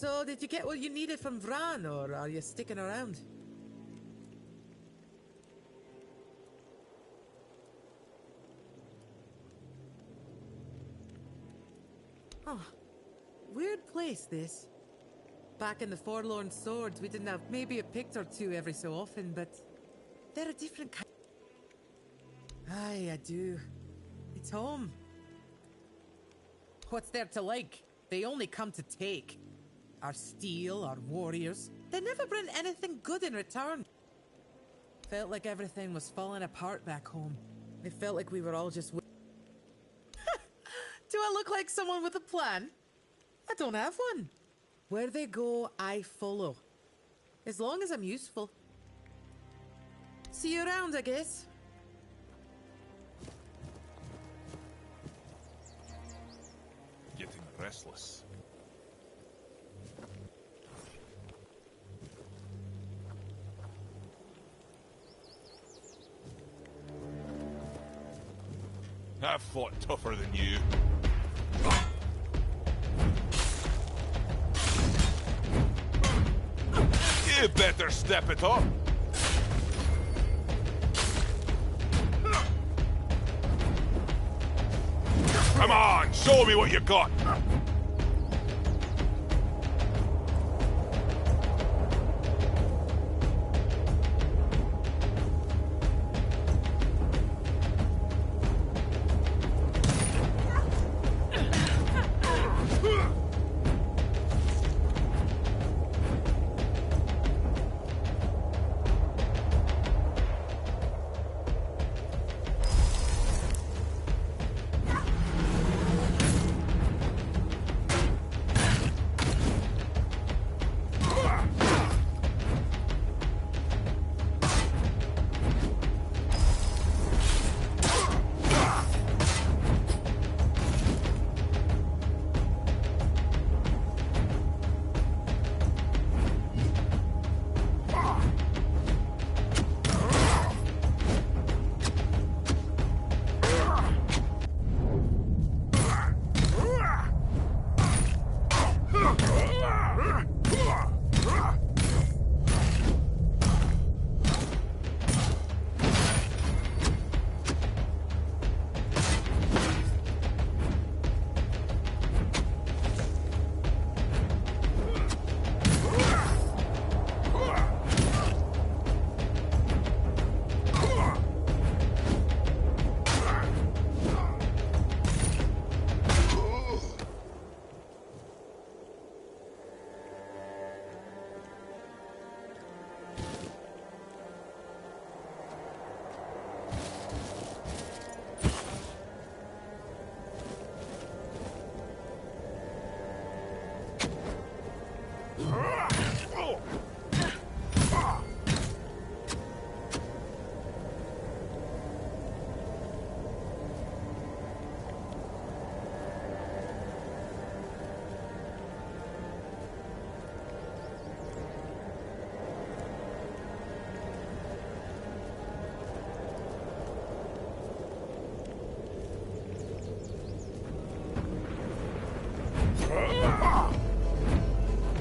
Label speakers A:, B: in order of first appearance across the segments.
A: So, did you get what you needed from Vran, or are you sticking around? Oh, weird place, this. Back in the Forlorn Swords, we didn't have maybe a pict or two every so often, but they're a different kind. Aye, I do. It's home. What's there to like? They only come to take. Our steel, our warriors. They never bring anything good in return. Felt like everything was falling apart back home. It felt like we were all just... Do I look like someone with a plan? I don't have one. Where they go, I follow. As long as I'm useful. See you around, I guess.
B: Getting restless. I've fought tougher than you. You better step it up. Come on, show me what you got.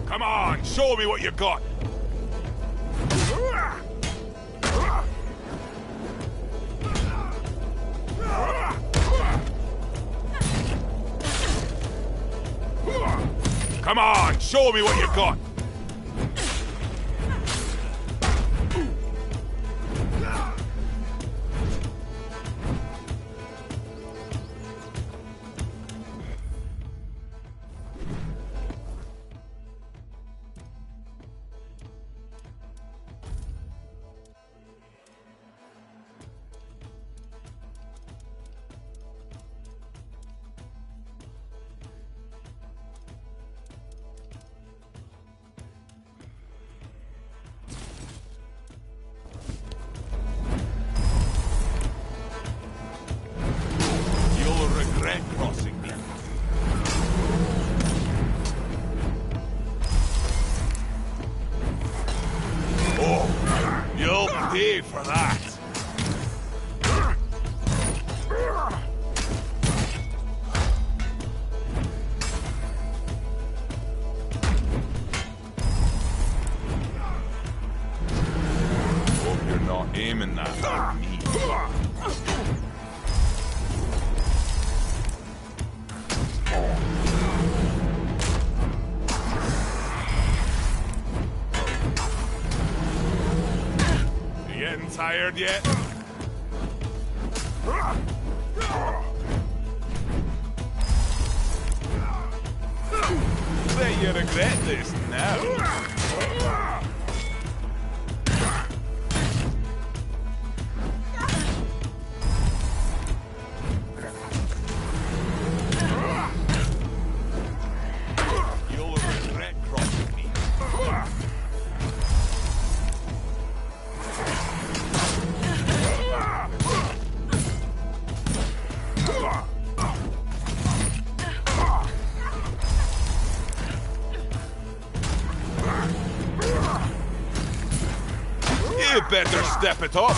B: Come on, show me what you got. Come on, show me what you got. Tired yet? Bet you regret this now. You better step it up.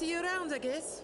A: See you around, I guess.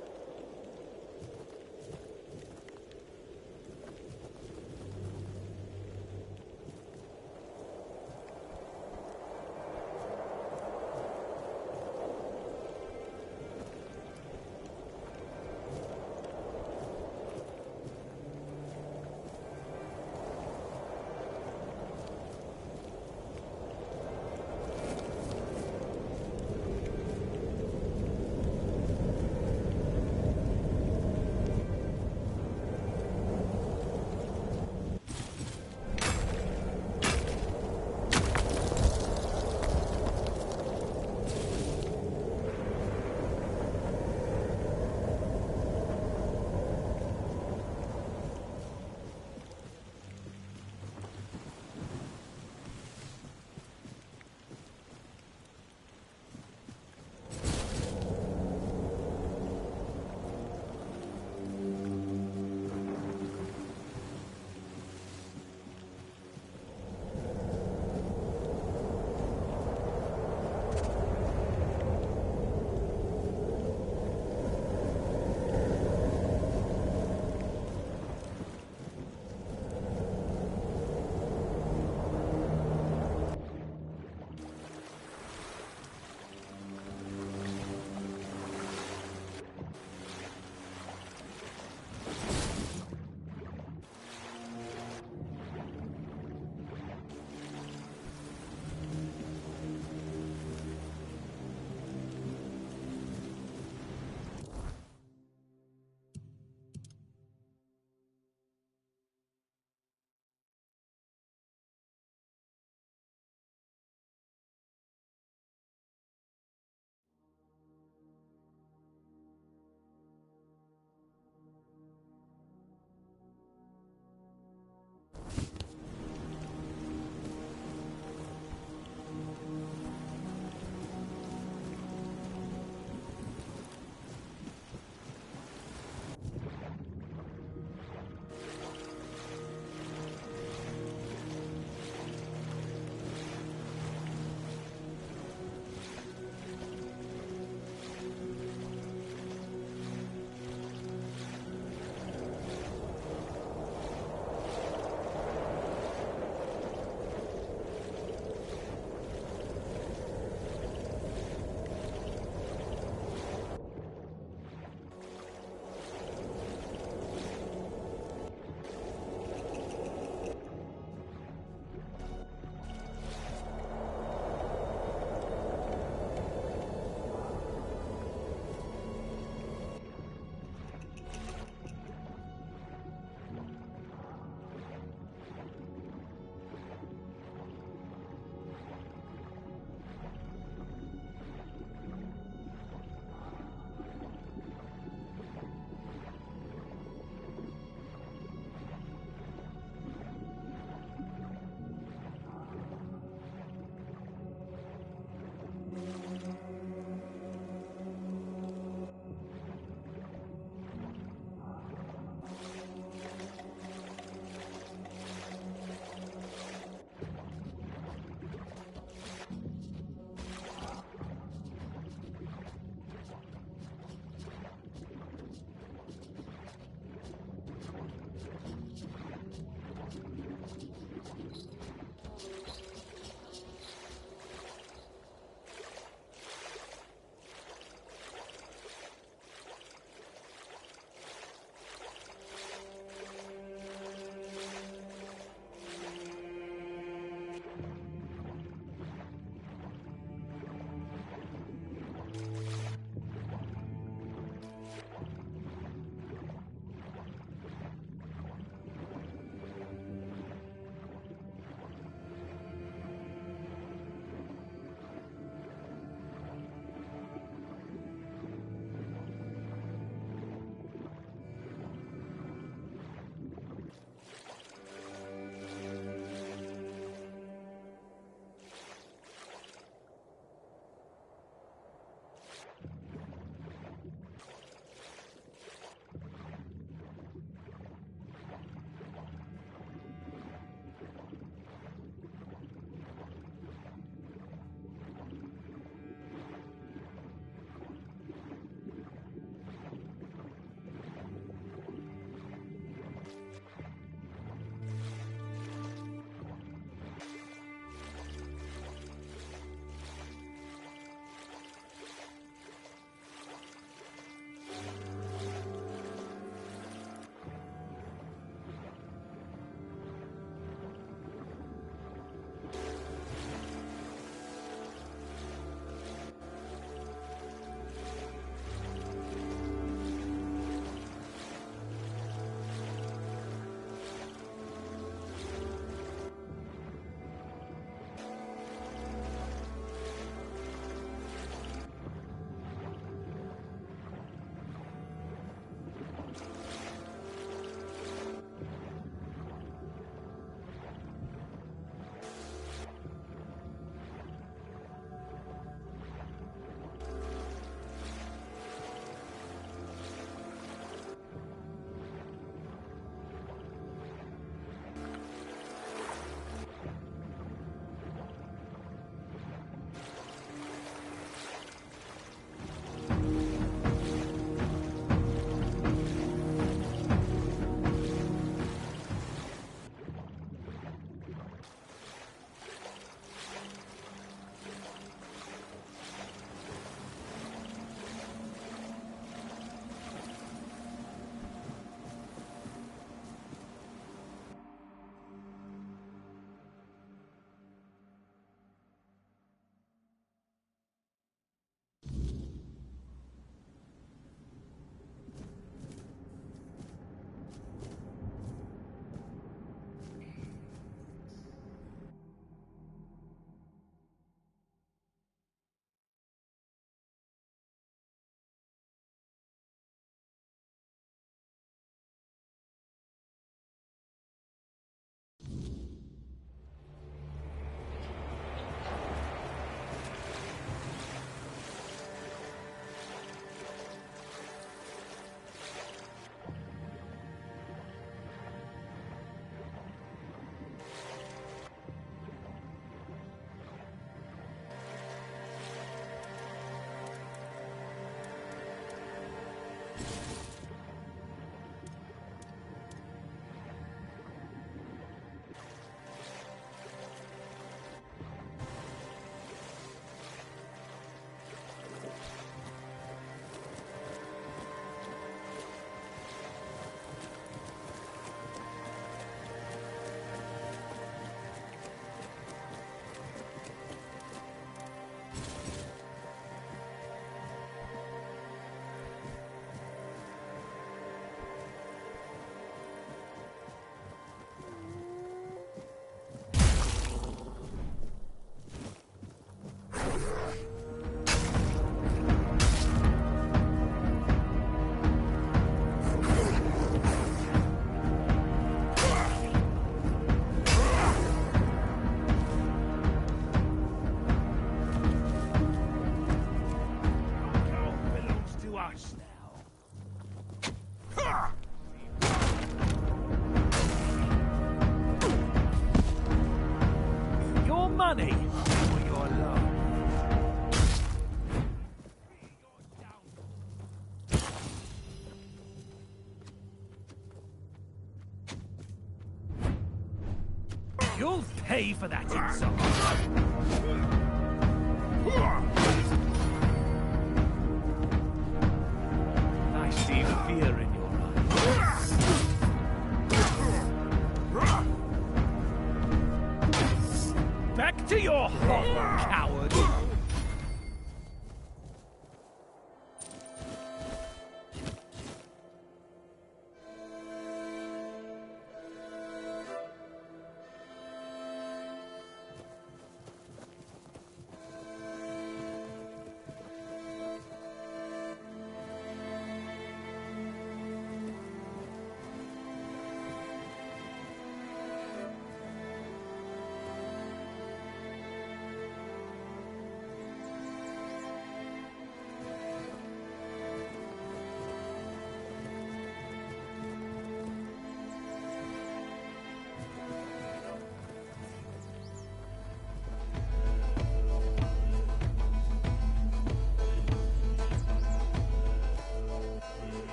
C: pay for that insult. I see fear in your eyes. Back to your hovel, coward!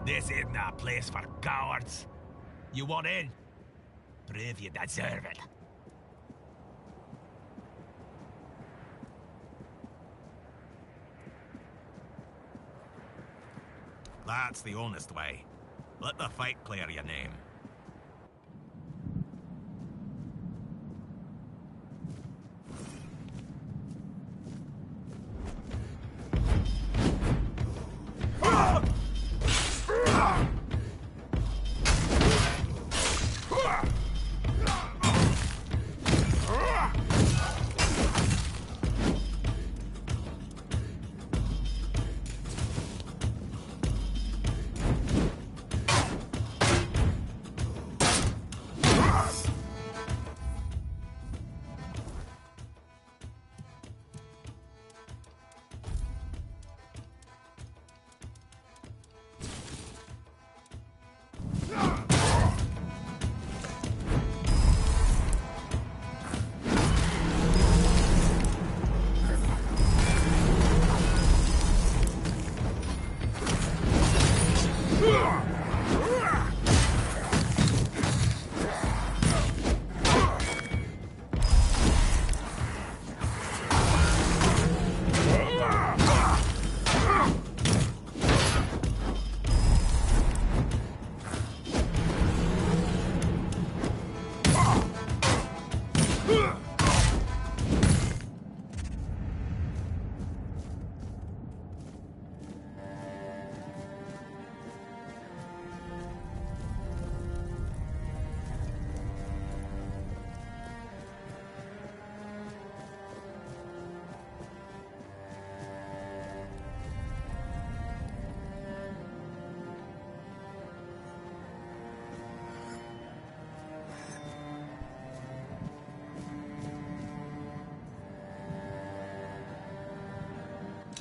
D: This isn't a place for cowards. You want in? Prove you deserve it. That's the honest way. Let the fight clear your name.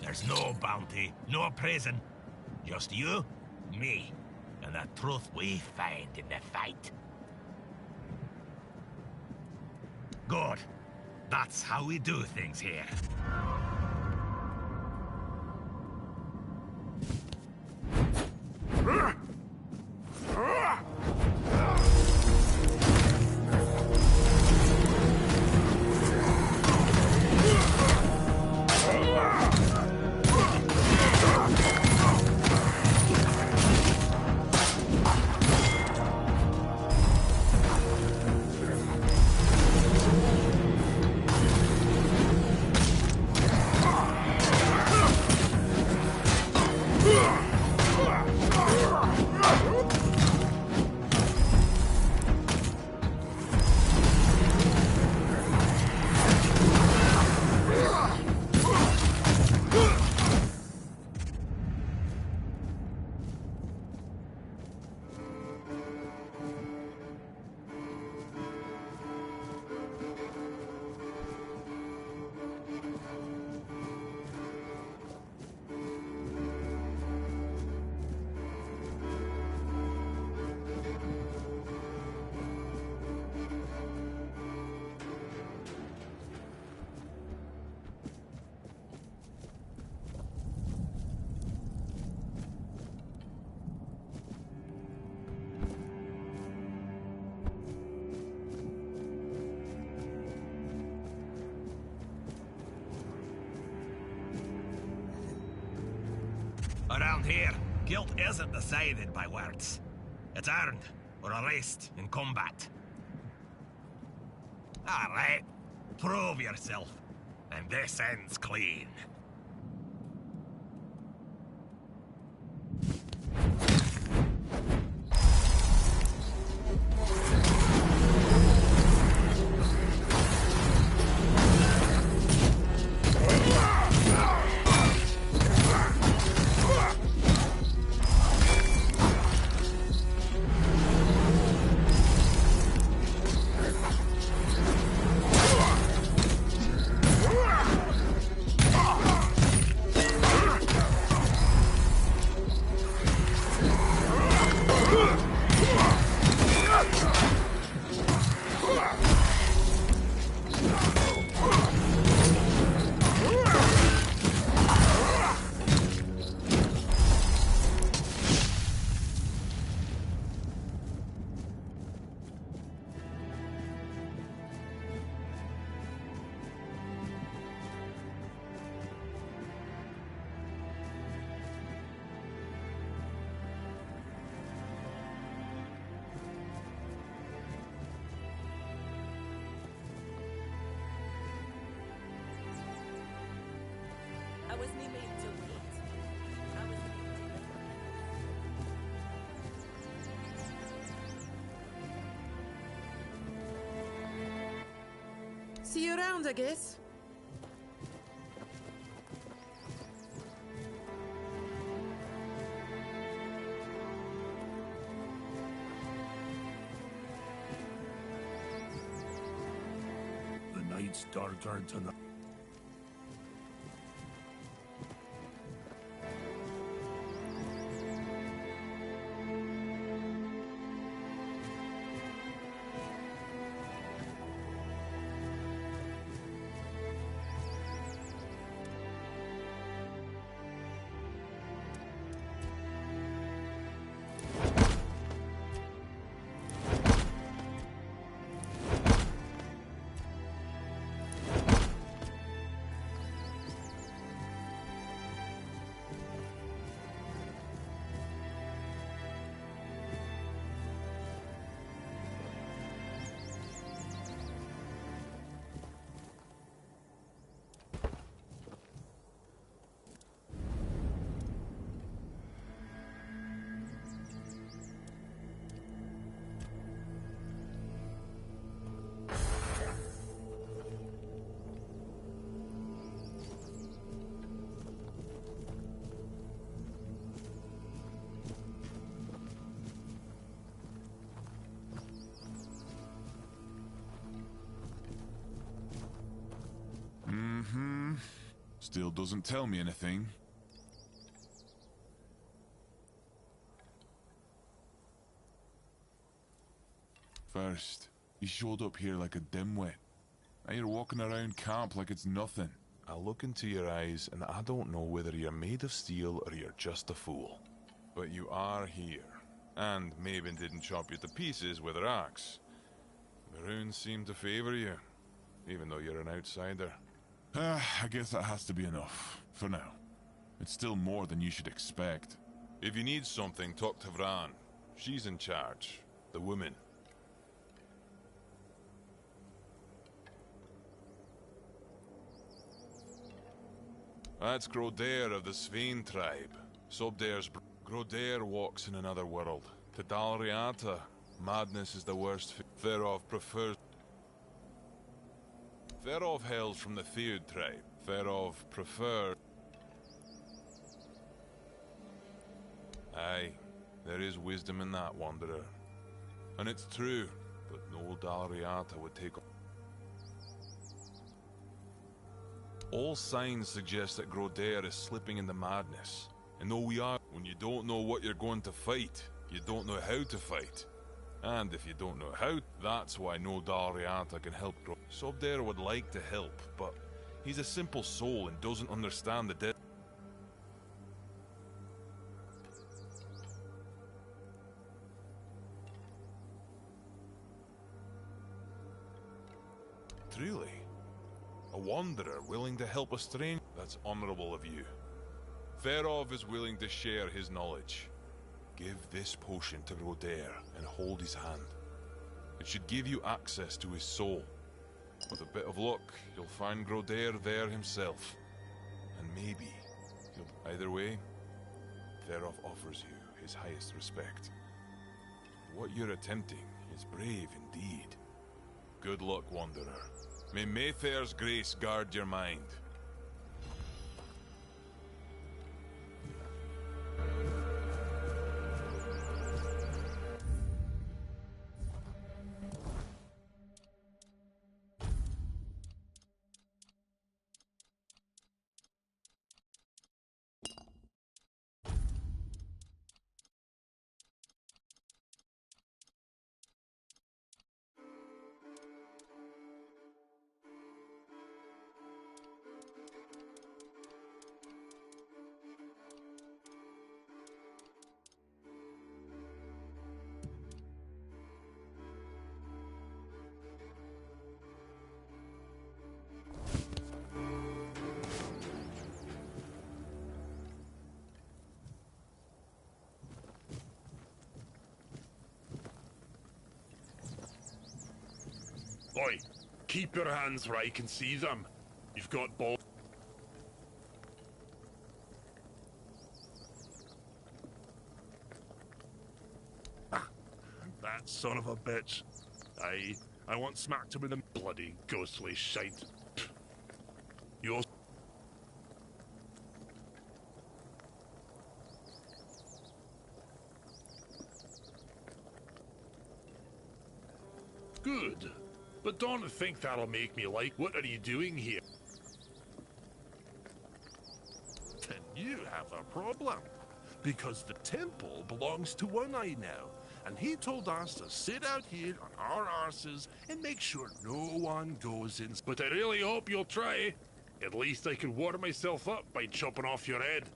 D: There's no bounty, no prison. Just you, me, and the truth we find in the fight. Good. That's how we do things here. here, guilt isn't decided by words. It's earned or erased in combat. Alright, prove yourself, and this ends clean.
E: I wasn't made to wait. I was
A: See you around, I guess.
C: The night's darker tonight.
B: Still doesn't tell me anything. First, you showed up here like a dimwit. Now you're walking around camp like it's nothing.
F: I look into your eyes and I don't know whether you're made of steel or you're just a fool.
B: But you are here. And Maven didn't chop you to pieces with her axe. The runes seem to favor you, even though you're an outsider. I guess that has to be enough, for now. It's still more than you should expect. If you need something, talk to Vran. She's in charge. The woman. That's Grodair of the Svein tribe. Sobdair's Grodair walks in another world. To Dalriata, madness is the worst. Therov prefers... Therov hails from the Theod tribe. Therov prefers... Aye, there is wisdom in that, Wanderer. And it's true, but no Dalriata would take... All signs suggest that Grodair is slipping into madness. And though we are, when you don't know what you're going to fight, you don't know how to fight. And if you don't know how, that's why no Dalriata can help Grodair. Sobdair would like to help, but he's a simple soul and doesn't understand the death. Truly, a wanderer willing to help a stranger. That's honorable of you. Therov is willing to share his knowledge. Give this potion to Roder and hold his hand. It should give you access to his soul. With a bit of luck, you'll find Groder there himself. And maybe either way, Therov offers you his highest respect. What you're attempting is brave indeed. Good luck, Wanderer. May Mayfair's grace guard your mind.
G: Oi, keep your hands where I can see them. You've got balls. Ah, that son of a bitch. I want smacked him with them bloody ghostly shite. You also... Good. But don't think that'll make me like, what are you doing here? Then you have a problem. Because the temple belongs to One Eye now. And he told us to sit out here on our arses and make sure no one goes in. But I really hope you'll try. At least I can water myself up by chopping off your head.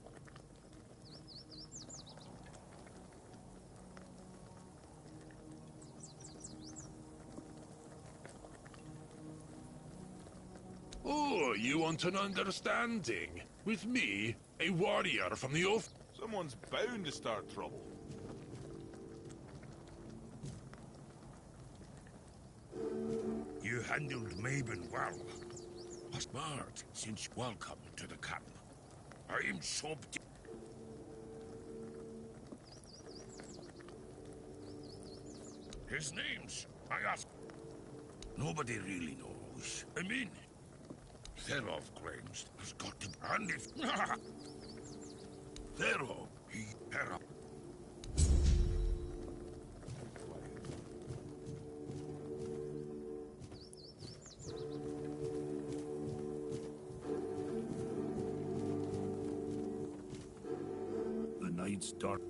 G: Oh, you want an understanding? With me, a warrior from the off...
B: Someone's bound to start trouble.
H: You handled Maben well. Smart, since welcome to the camp. I am so... His name's... I ask... Nobody really knows. I mean... Therov claims has got to... And if... Therov, he... Hera...
G: The night's dark.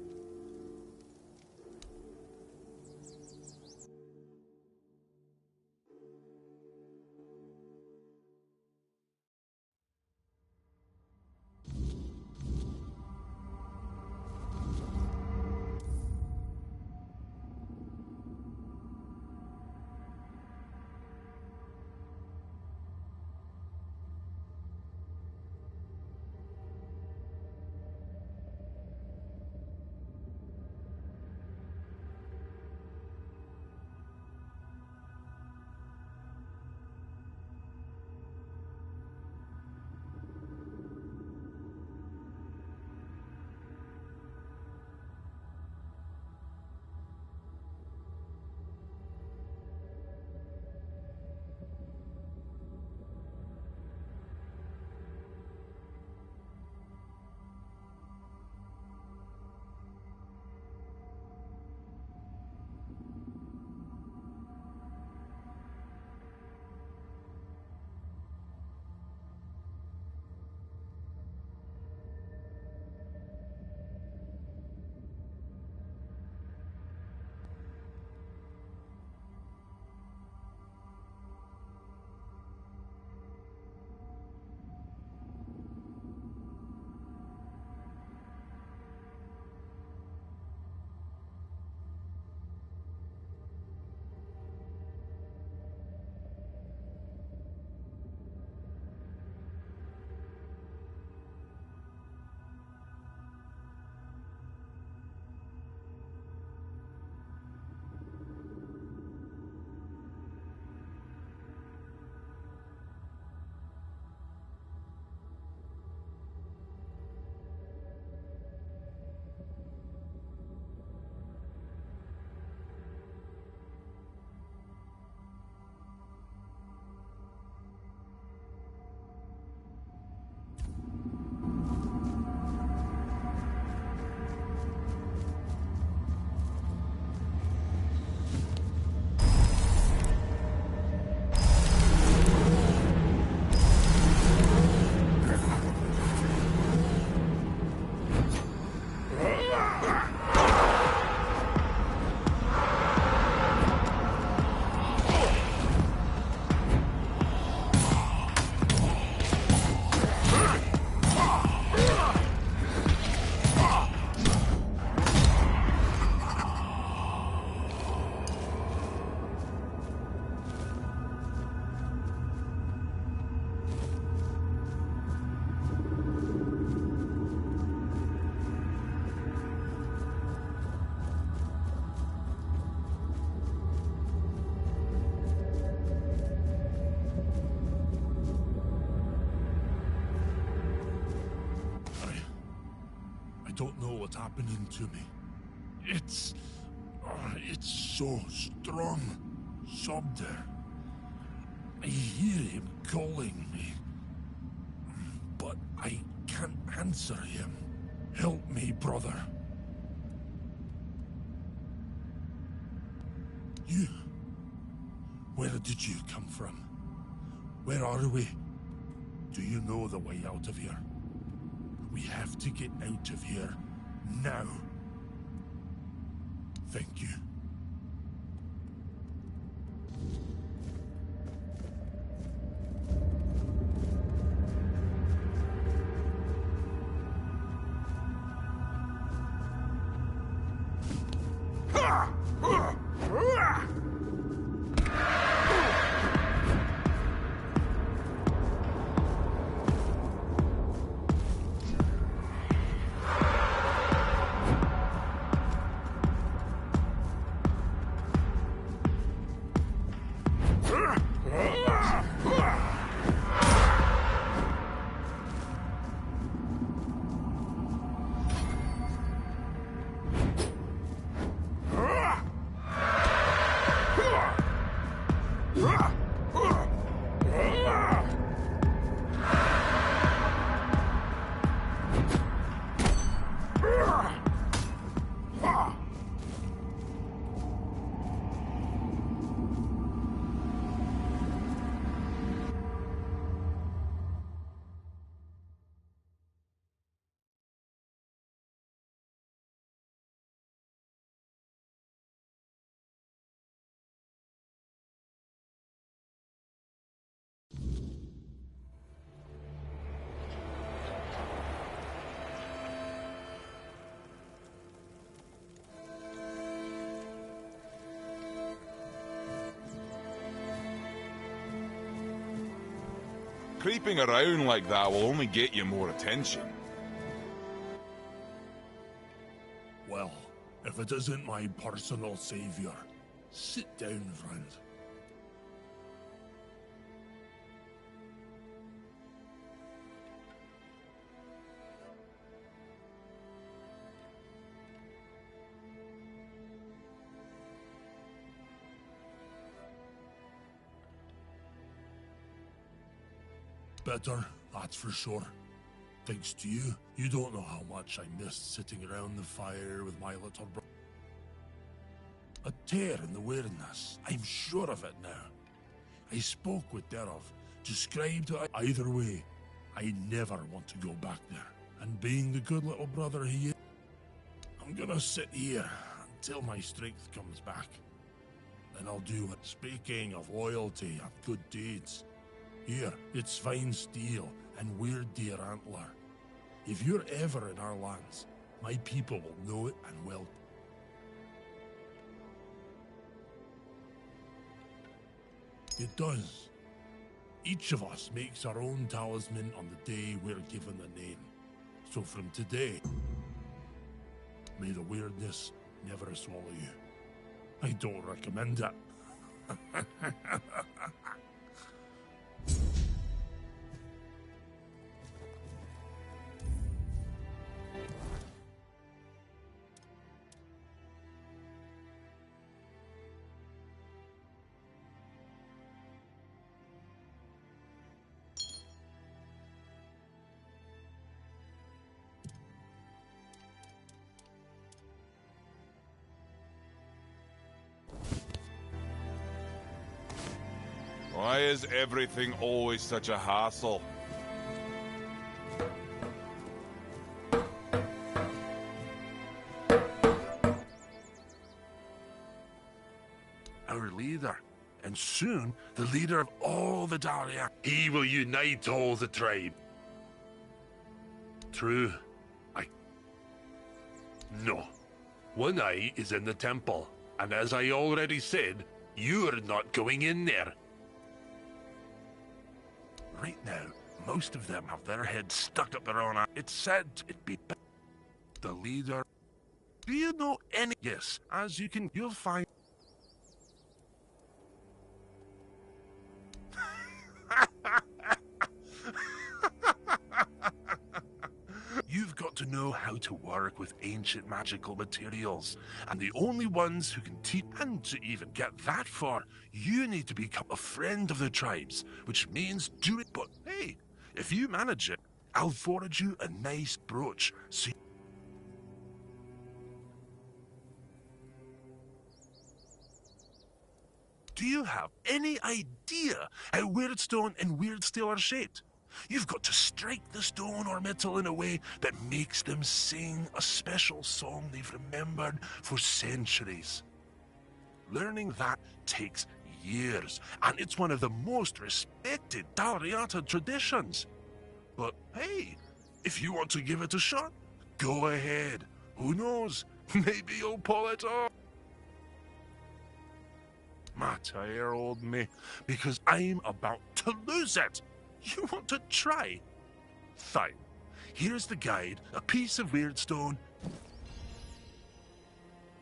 G: what's happening to me. It's so strong. Sobder. I hear him calling me, but I can't answer him. Help me, brother. You? Where did you come from? Where are we? Do you know the way out of here? We have to get out of here now. Thank you.
B: Creeping around like that will only get you more attention.
G: Well, if it isn't my personal savior, sit down, friend. Better, that's for sure. Thanks to you, you don't know how much I missed sitting around the fire with my little brother. A tear in the weirdness, I'm sure of it now. I spoke with Derov, described it either way. I never want to go back there. And being the good little brother he is, I'm gonna sit here until my strength comes back. Then I'll do it. Speaking of loyalty and good deeds, here, it's fine steel and weird deer antler. If you're ever in our lands, my people will know it and will. It does. Each of us makes our own talisman on the day we're given a name. So from today, may the weirdness never swallow you. I don't recommend it.
B: Why is everything always such a hassle?
G: Our leader, and soon the leader of all the Daria. He will unite all the tribe. True. No. One eye is in the temple, and as I already said, you're not going in there. Right now, most of them have their heads stuck up their own eye. It's said it'd be the leader. Do you know any? Yes, as you can, you'll find. You've got to know how to work with ancient magical materials, and the only ones who can teach. And to even get that far, you need to become a friend of the tribes, which means do it. But hey, if you manage it, I'll forward you a nice brooch. So do you have any idea how Weirdstone and Weirdsteel are shaped? You've got to strike the stone or metal in a way that makes them sing a special song they've remembered for centuries. Learning that takes years, and it's one of the most respected Dalriata traditions. But hey, if you want to give it a shot, go ahead. Who knows? Maybe you'll pull it off. Matter, old me, because I'm about to lose it. You want to try? Fine. Here's the guide, a piece of Weirdstone.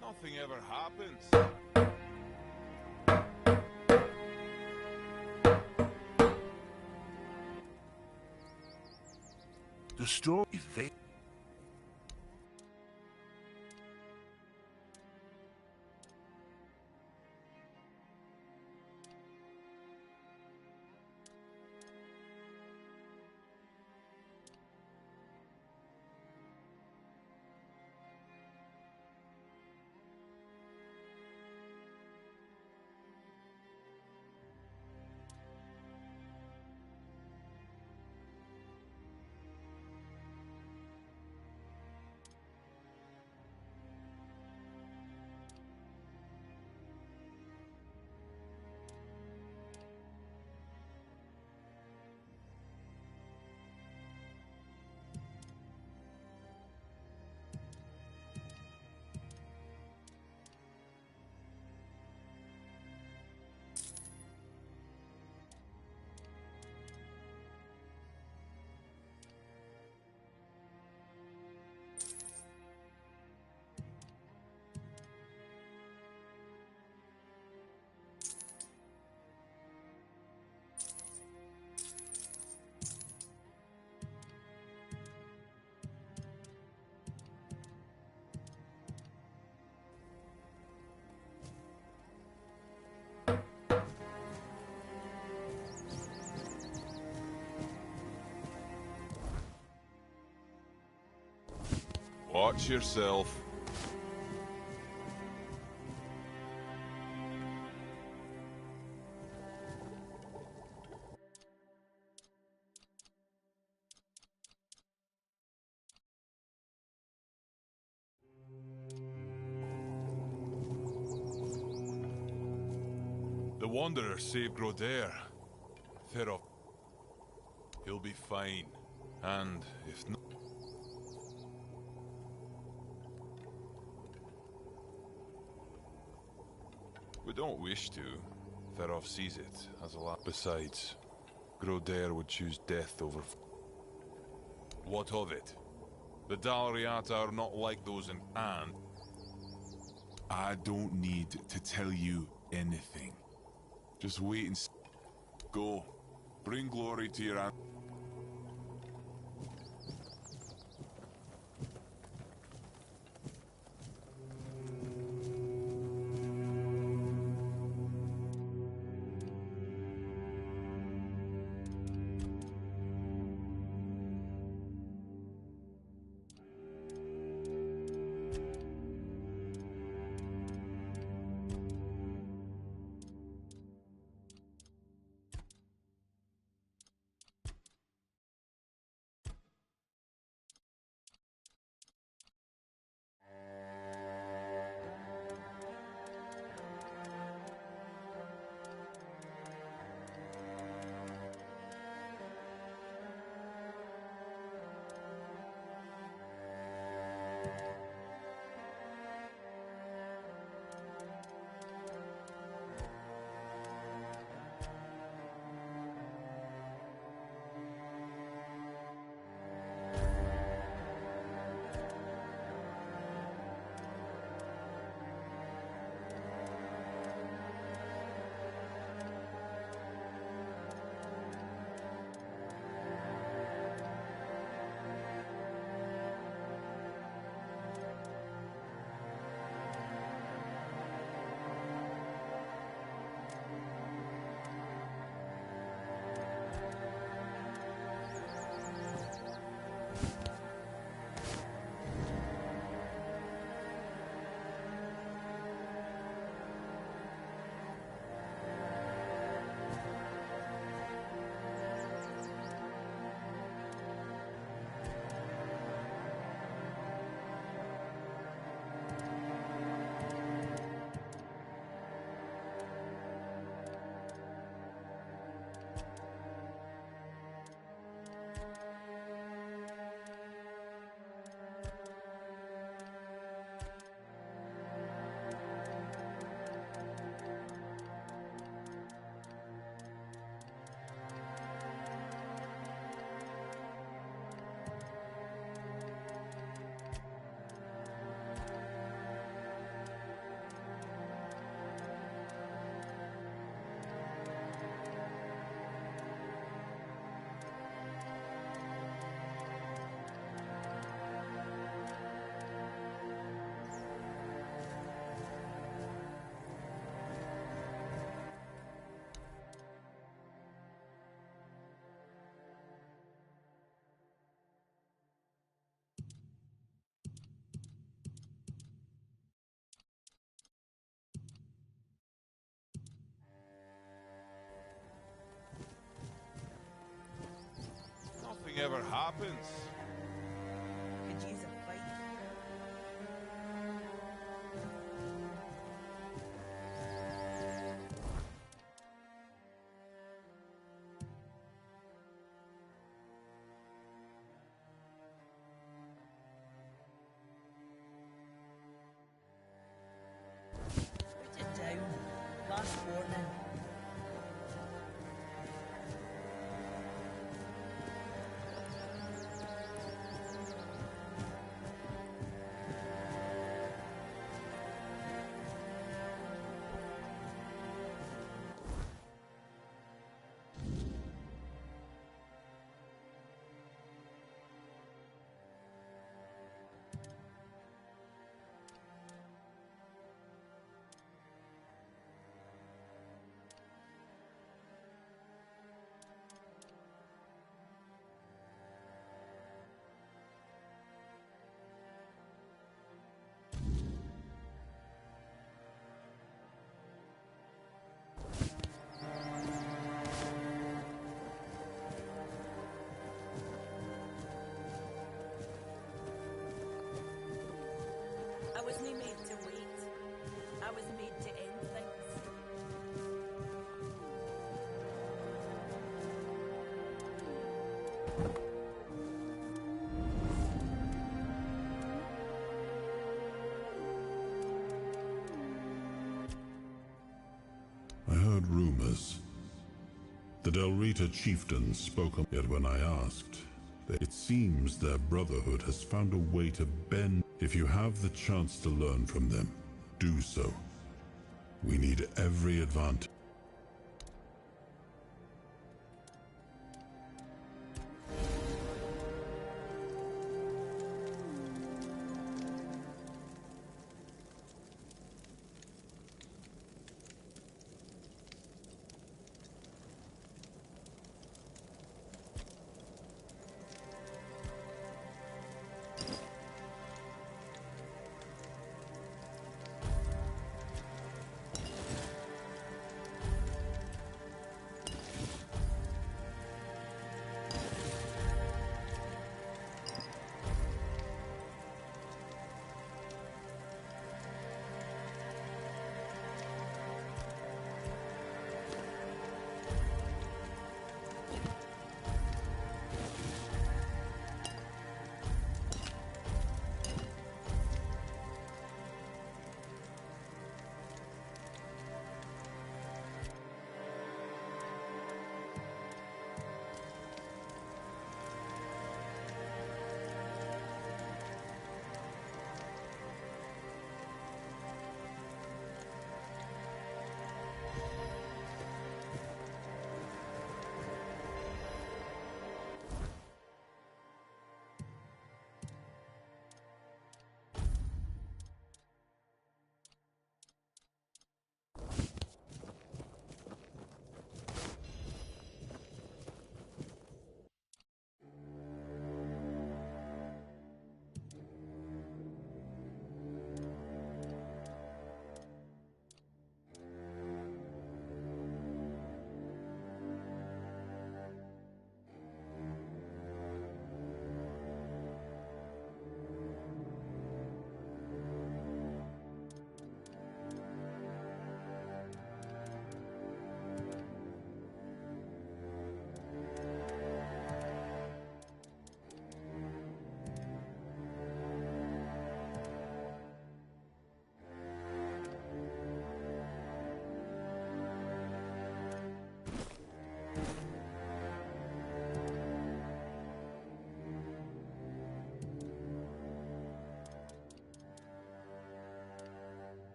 B: Nothing ever happens.
G: The stone is there.
B: Watch yourself. The Wanderer saved Grodair. Therof. He'll be fine. And if not... We don't wish to. Therof sees it as a lot. Besides, Grodair would choose death over... What of it? The Dalriata are not like those in... And...
F: I don't need to tell you anything. Just wait and go. Bring glory to your...
B: happens.
E: Could use a fight. Put it down. Last warning. I wasn't made to wait. I was made to end things.
I: I heard rumors. The Del Rita chieftains spoke up, yet when I asked, it seems their brotherhood has found a way to bend. If you have the chance to learn from them, do so. We need every advantage.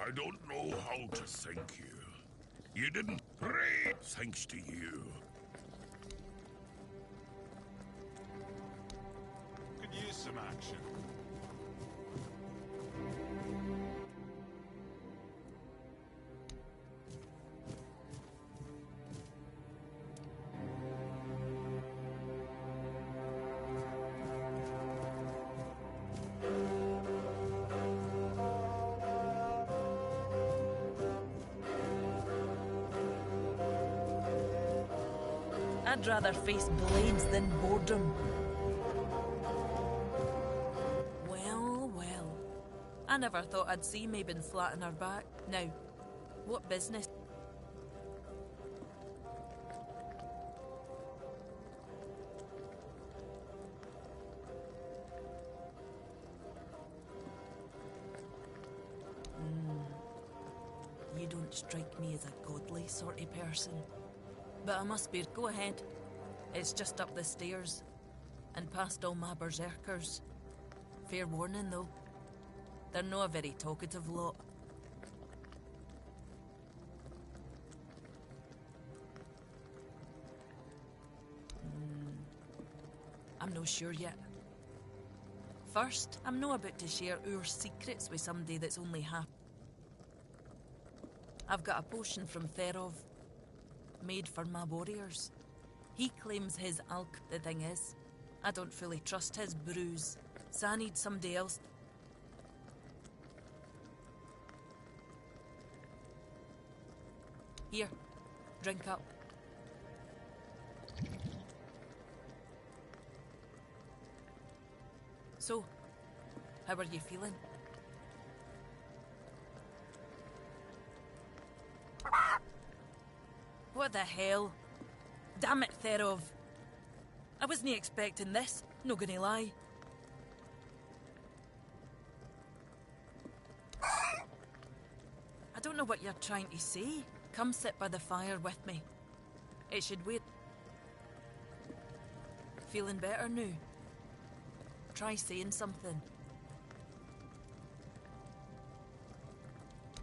H: I don't know how to thank you. You didn't pray thanks to you.
B: Could use some action.
E: I'd rather face blades than boredom. Well, well. I never thought I'd see Mabon flat on her back. Now, what business? You don't strike me as a godly sort of person. But I must be. Go ahead. It's just up the stairs. And past all my berserkers. Fair warning, though. They're no a very talkative lot. I'm no sure yet. First, I'm no about to share our secrets with somebody that's only half. I've got a potion from Therov, made for my warriors. He claims his alk. The thing is, I don't fully trust his brews, so I need somebody else. Here, drink up. So, how are you feeling? What the hell? Damn it, Therov. I wasn't expecting this, no gonna lie. I don't know what you're trying to say. Come sit by the fire with me. It should wait. Feeling better now? Try saying something.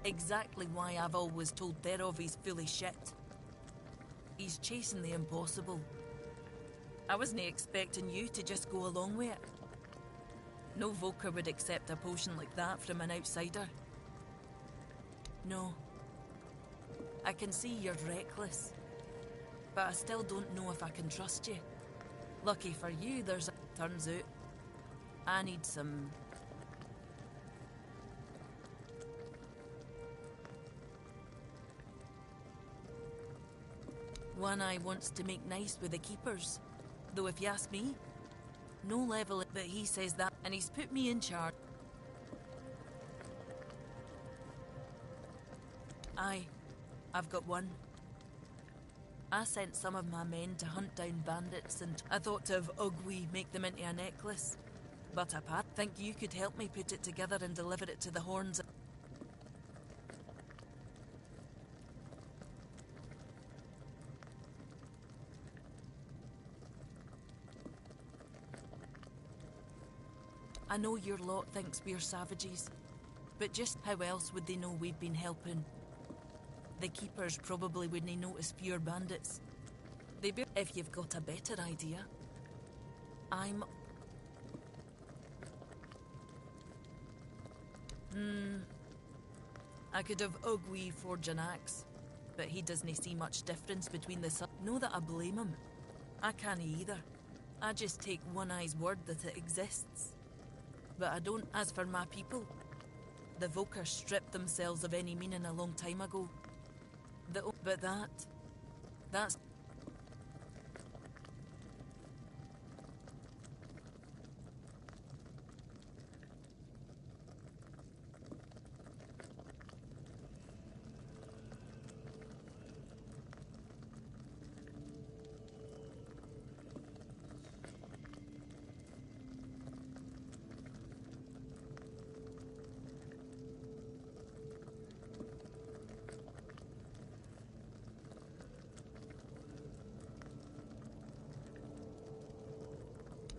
E: Exactly why I've always told Therov he's full of shit. He's chasing the impossible. I wasn't expecting you to just go along with it. No Volker would accept a potion like that from an outsider. No. I can see you're reckless. But I still don't know if I can trust you. Lucky for you, there's a... Turns out, I need some... One Eye wants to make nice with the keepers. Though if you ask me, no level, but he says that, and he's put me in charge. Aye, I've got one. I sent some of my men to hunt down bandits, and I thought of Ugwi make them into a necklace. But I think you could help me put it together and deliver it to the horns. I know your lot thinks we're savages, but just how else would they know we've been helping? The keepers probably wouldn't notice fewer bandits. If you've got a better idea, I'm... I could have Ugwi forge an axe, but he doesn't see much difference between the sun. Know that I blame him. I can't either. I just take One Eye's word that it exists. But I don't. As for my people, the Volker stripped themselves of any meaning a long time ago. But that's...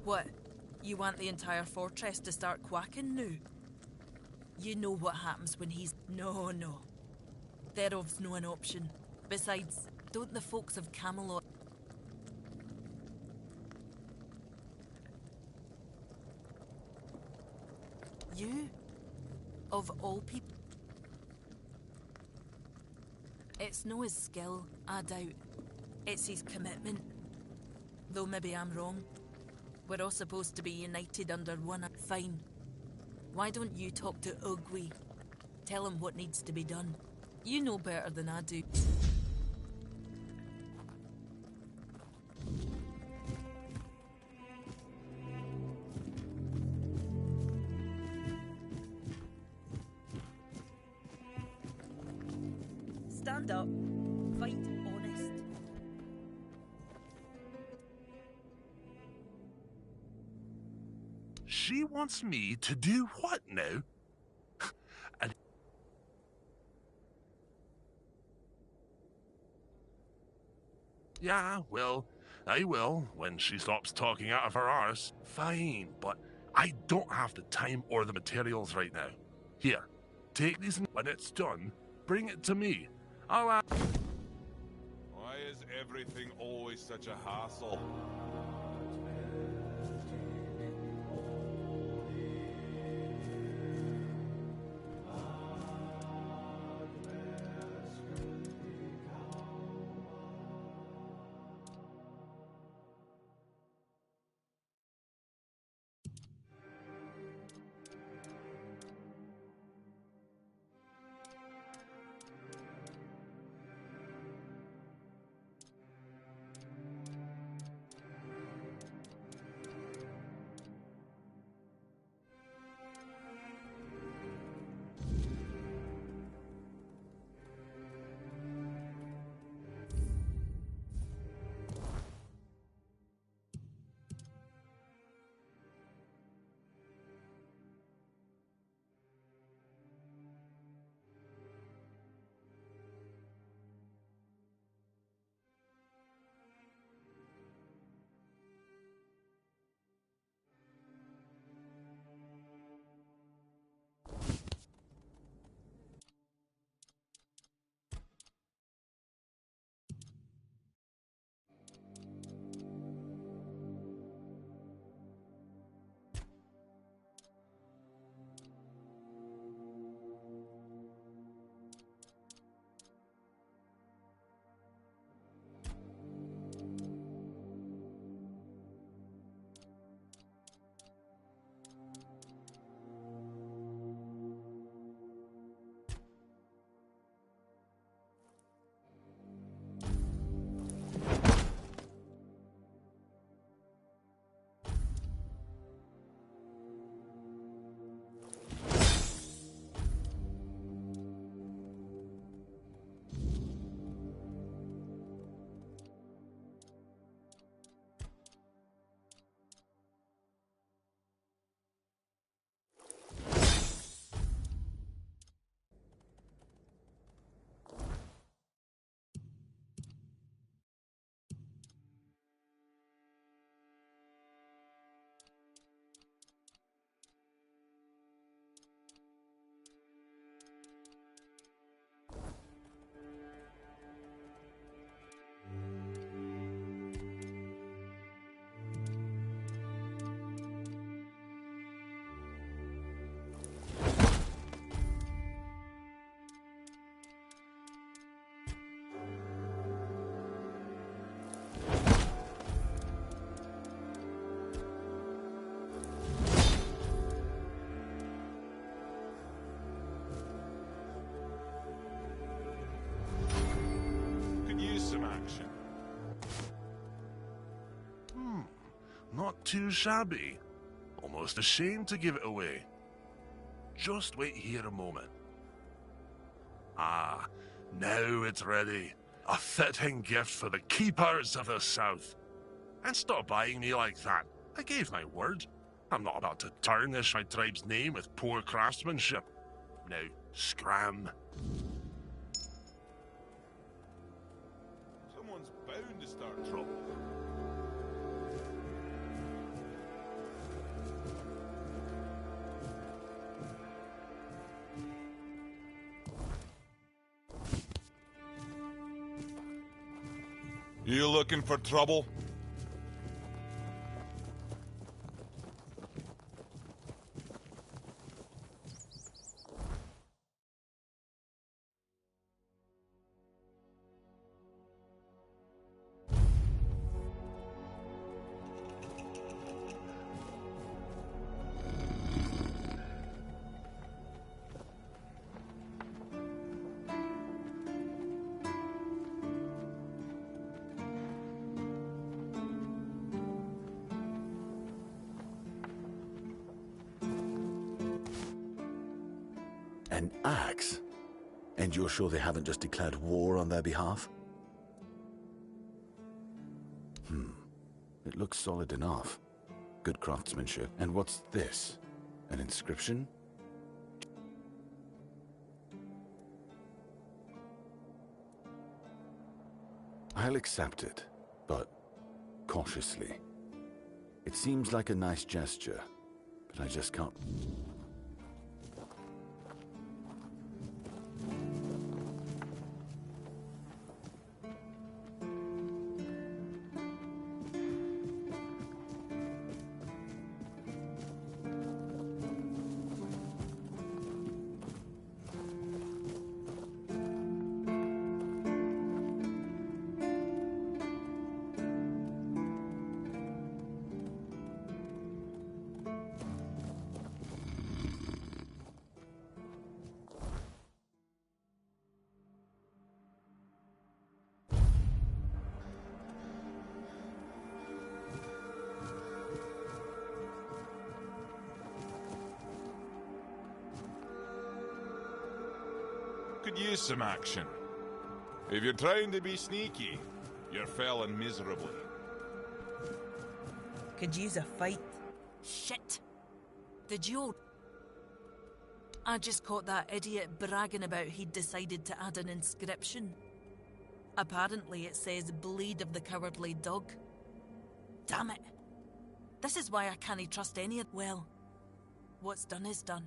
E: What? You want the entire fortress to start quacking now? You know what happens when he's... No, no. Thereof's no an option. Besides, don't the folks of Camelot... You? Of all people? It's no his skill, I doubt. It's his commitment. Though maybe I'm wrong. We're all supposed to be united under one... Fine. Why don't you talk to Ugly? Tell him what needs to be done. You know better than I do. Stand up. Fight honest.
G: She wants me to do what now? And yeah, well, I will when she stops talking out of her arse. Fine, but I don't have the time or the materials right now. Here, take these and when it's done, bring it to me.
B: Why is everything always such a hassle?
G: Not too shabby. Almost ashamed to give it away. Just wait here a moment. Ah, now it's ready. A fitting gift for the keepers of the South. And stop buying me like that. I gave my word. I'm not about to tarnish my tribe's name with poor craftsmanship. Now, scram.
B: Someone's bound to start trouble. You looking for trouble?
J: An axe? And you're sure they haven't just declared war on their behalf? It looks solid enough. Good craftsmanship. And what's this? An inscription? I'll accept it, but cautiously. It seems like a nice gesture, but I just can't...
B: Could use some action. If you're trying to be sneaky, you're failing miserably.
E: Could use a fight. Shit! Did you... I just caught that idiot bragging about he'd decided to add an inscription. Apparently it says, "Bleed of the Cowardly Dog." Damn it! This is why I can't trust any of... Well, what's done is done.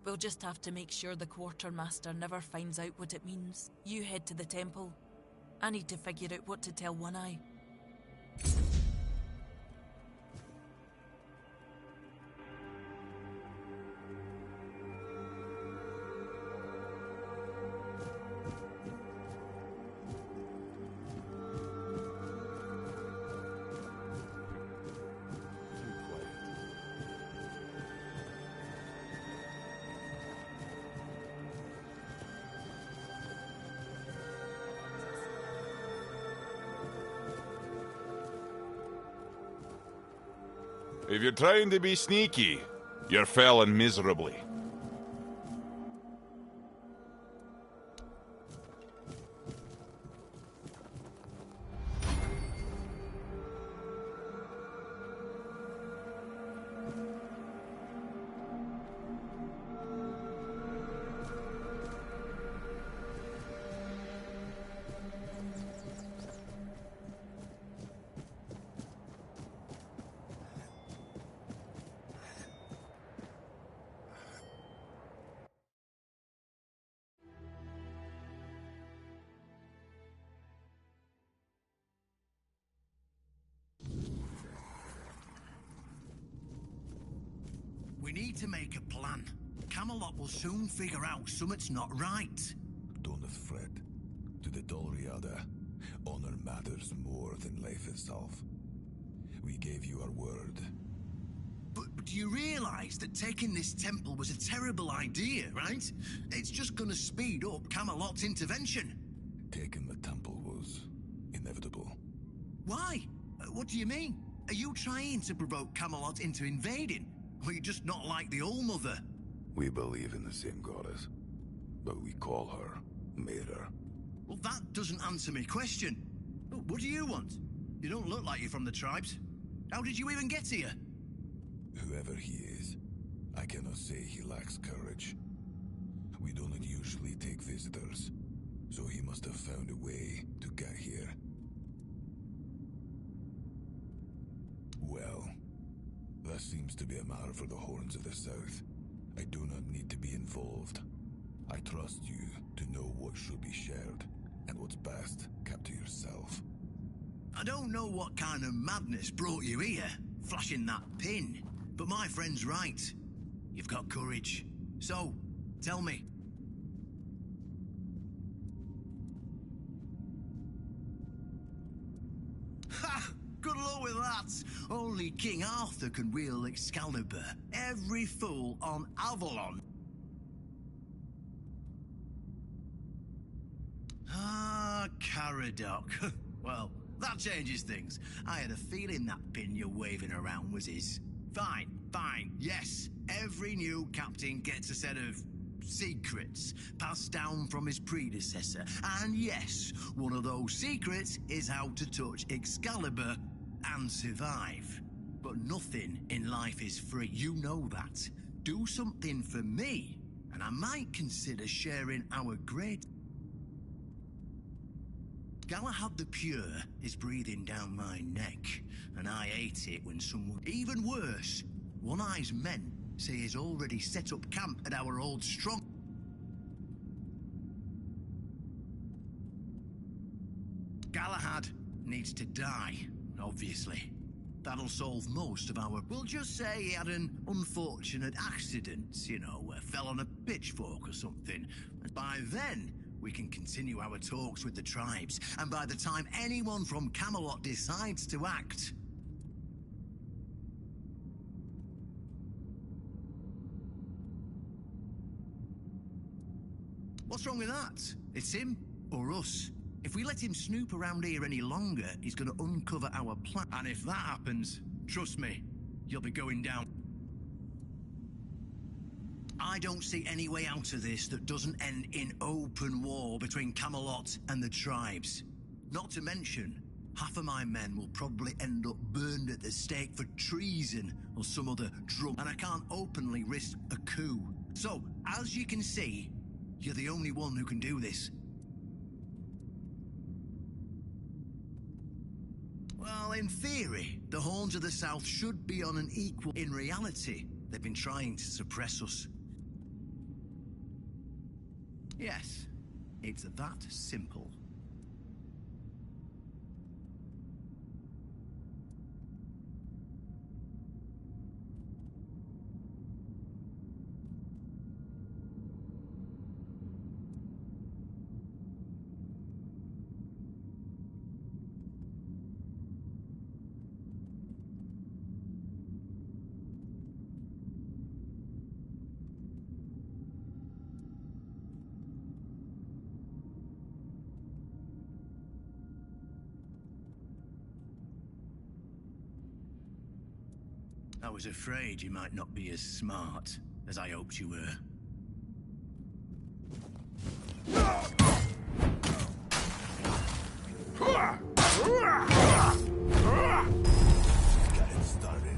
E: We'll just have to make sure the quartermaster never finds out what it means. You head to the temple. I need to figure out what to tell One Eye.
B: If you're trying to be sneaky, you're failing miserably.
K: We need to make a plan. Camelot will soon figure out something's not right.
L: Don't fret. To the Dolriada, honor matters more than life itself. We gave you our word.
K: But do you realize that taking this temple was a terrible idea, right? It's just gonna speed up Camelot's intervention.
L: Taking the temple was inevitable.
K: Why? What do you mean? Are you trying to provoke Camelot into invading? Or are you just not like the Old Mother?
L: We believe in the same goddess, but we call her Mater.
K: Well, that doesn't answer my question. What do you want? You don't look like you're from the tribes. How did you even get here?
L: Whoever he is, I cannot say he lacks courage. We don't usually take visitors, so he must have found a way to get here. Well, that seems to be a matter for the Horns of the South. I do not need to be involved. I trust you to know what should be shared, and what's best kept to yourself.
K: I don't know what kind of madness brought you here, flashing that pin, but my friend's right. You've got courage. So, tell me. Ha! Good luck with that. Only King Arthur can wield Excalibur. Every fool on Avalon. Ah, Caradoc. Well, that changes things. I had a feeling that pin you're waving around was his. Fine, fine, yes. Every new captain gets a set of secrets passed down from his predecessor. And yes, one of those secrets is how to touch Excalibur and survive. But nothing in life is free. You know that. Do something for me, and I might consider sharing our great... Galahad the Pure is breathing down my neck, and I hate it when someone... Even worse, One Eye's men say he's already set up camp at our old strong... Galahad needs to die, obviously. That'll solve most of our... We'll just say he had an unfortunate accident, you know, fell on a pitchfork or something. And by then, we can continue our talks with the tribes. And by the time anyone from Camelot decides to act... What's wrong with that? It's him or us. If we let him snoop around here any longer, he's going to uncover our plan. And if that happens, trust me, you'll be going down. I don't see any way out of this that doesn't end in open war between Camelot and the tribes. Not to mention, half of my men will probably end up burned at the stake for treason or some other drug. And I can't openly risk a coup. So, as you can see, you're the only one who can do this. Well, in theory, the Horns of the South should be on an equal... In reality, they've been trying to suppress us. Yes, it's that simple. I was afraid you might not be as smart as I hoped you were.
L: Got it started.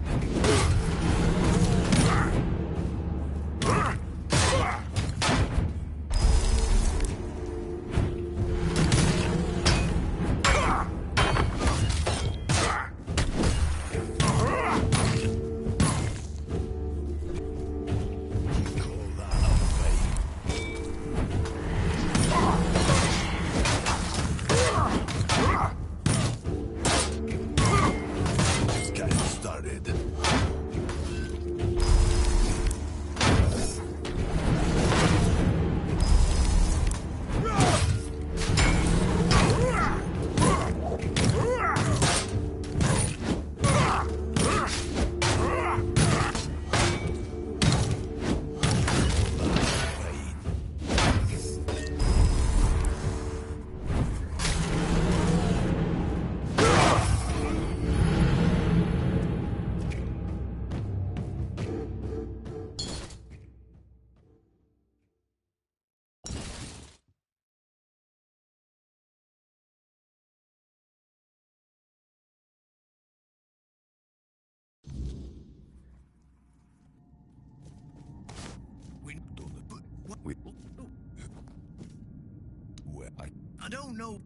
K: I don't know.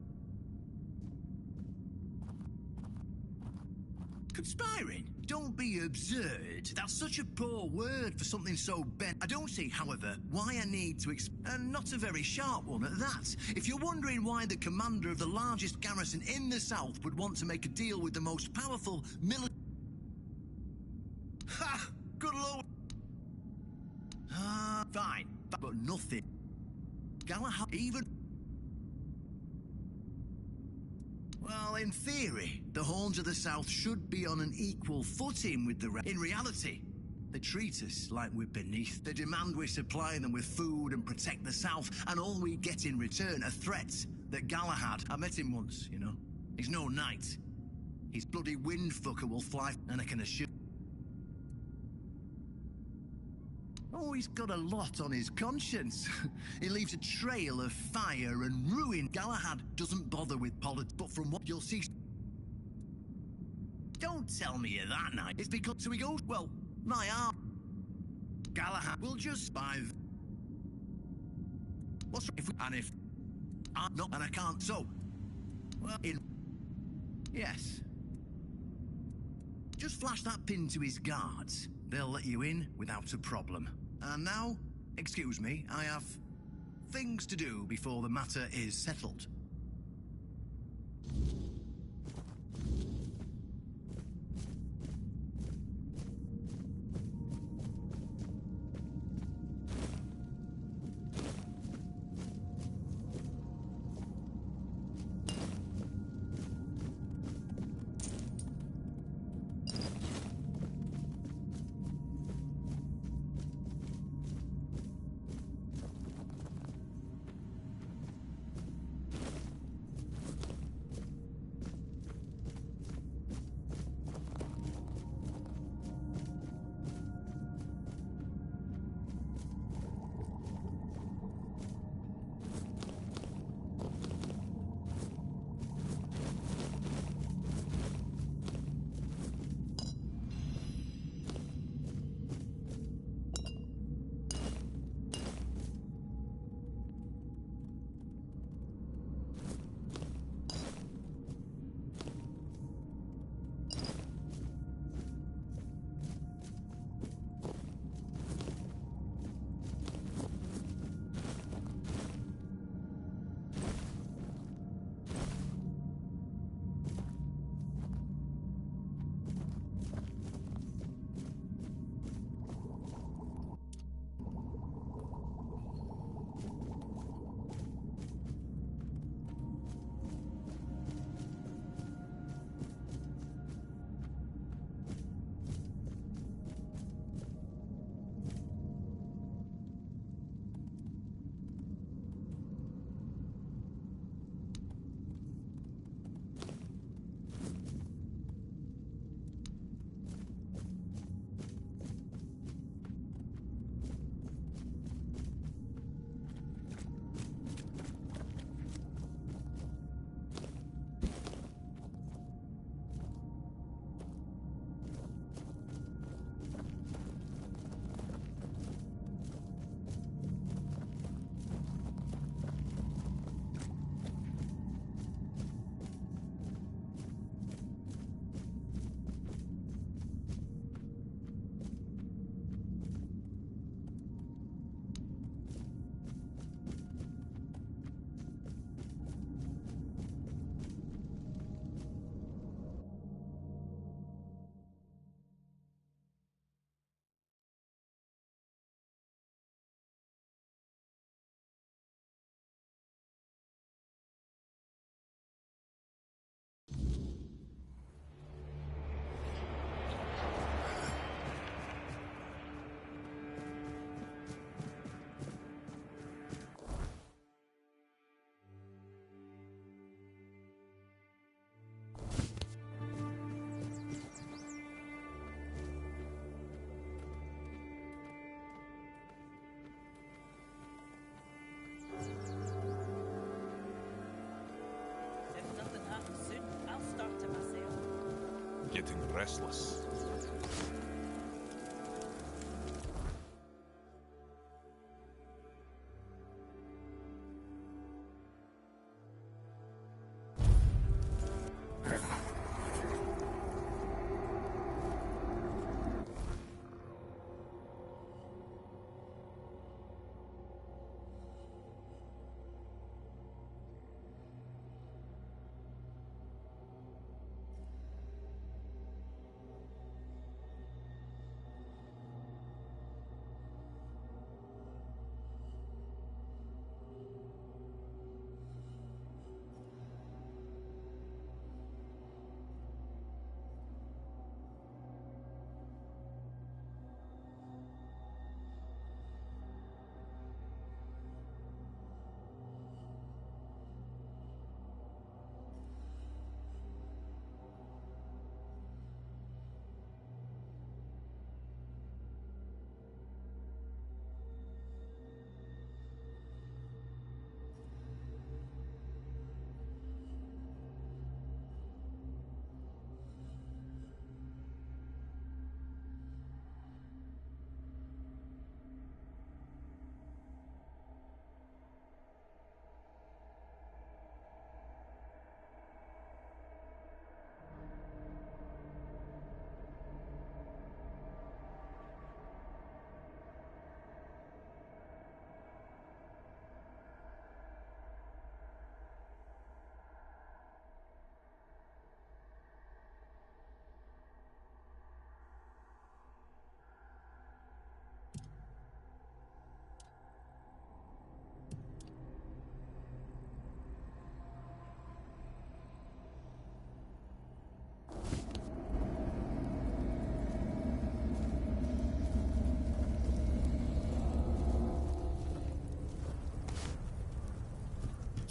K: Conspiring? Don't be absurd. That's such a poor word for something so bent. I don't see, however, why I need to and not a very sharp one at that. If you're wondering why the commander of the largest garrison in the south would want to make a deal with the most powerful military... Ha! Good lord! Fine, but nothing. Galahad even... Well, in theory, the Horns of the South should be on an equal footing with the rest. In reality, they treat us like we're beneath. They demand we supply them with food and protect the South, and all we get in return are threats that Galahad... I met him once, you know. He's no knight. His bloody windfucker will fly, and I can assure... Oh, he's got a lot on his conscience. He leaves a trail of fire and ruin. Galahad doesn't bother with politics, but from what you'll see... Don't tell me you're that night. It's because... So he goes, well, my arm... Galahad will just buy... What's... If we... And if... I'm not... And I can't... So... Well, in... Yes. Just flash that pin to his guards. They'll let you in without a problem. And now, excuse me, I have things to do before the matter is settled.
B: Getting restless.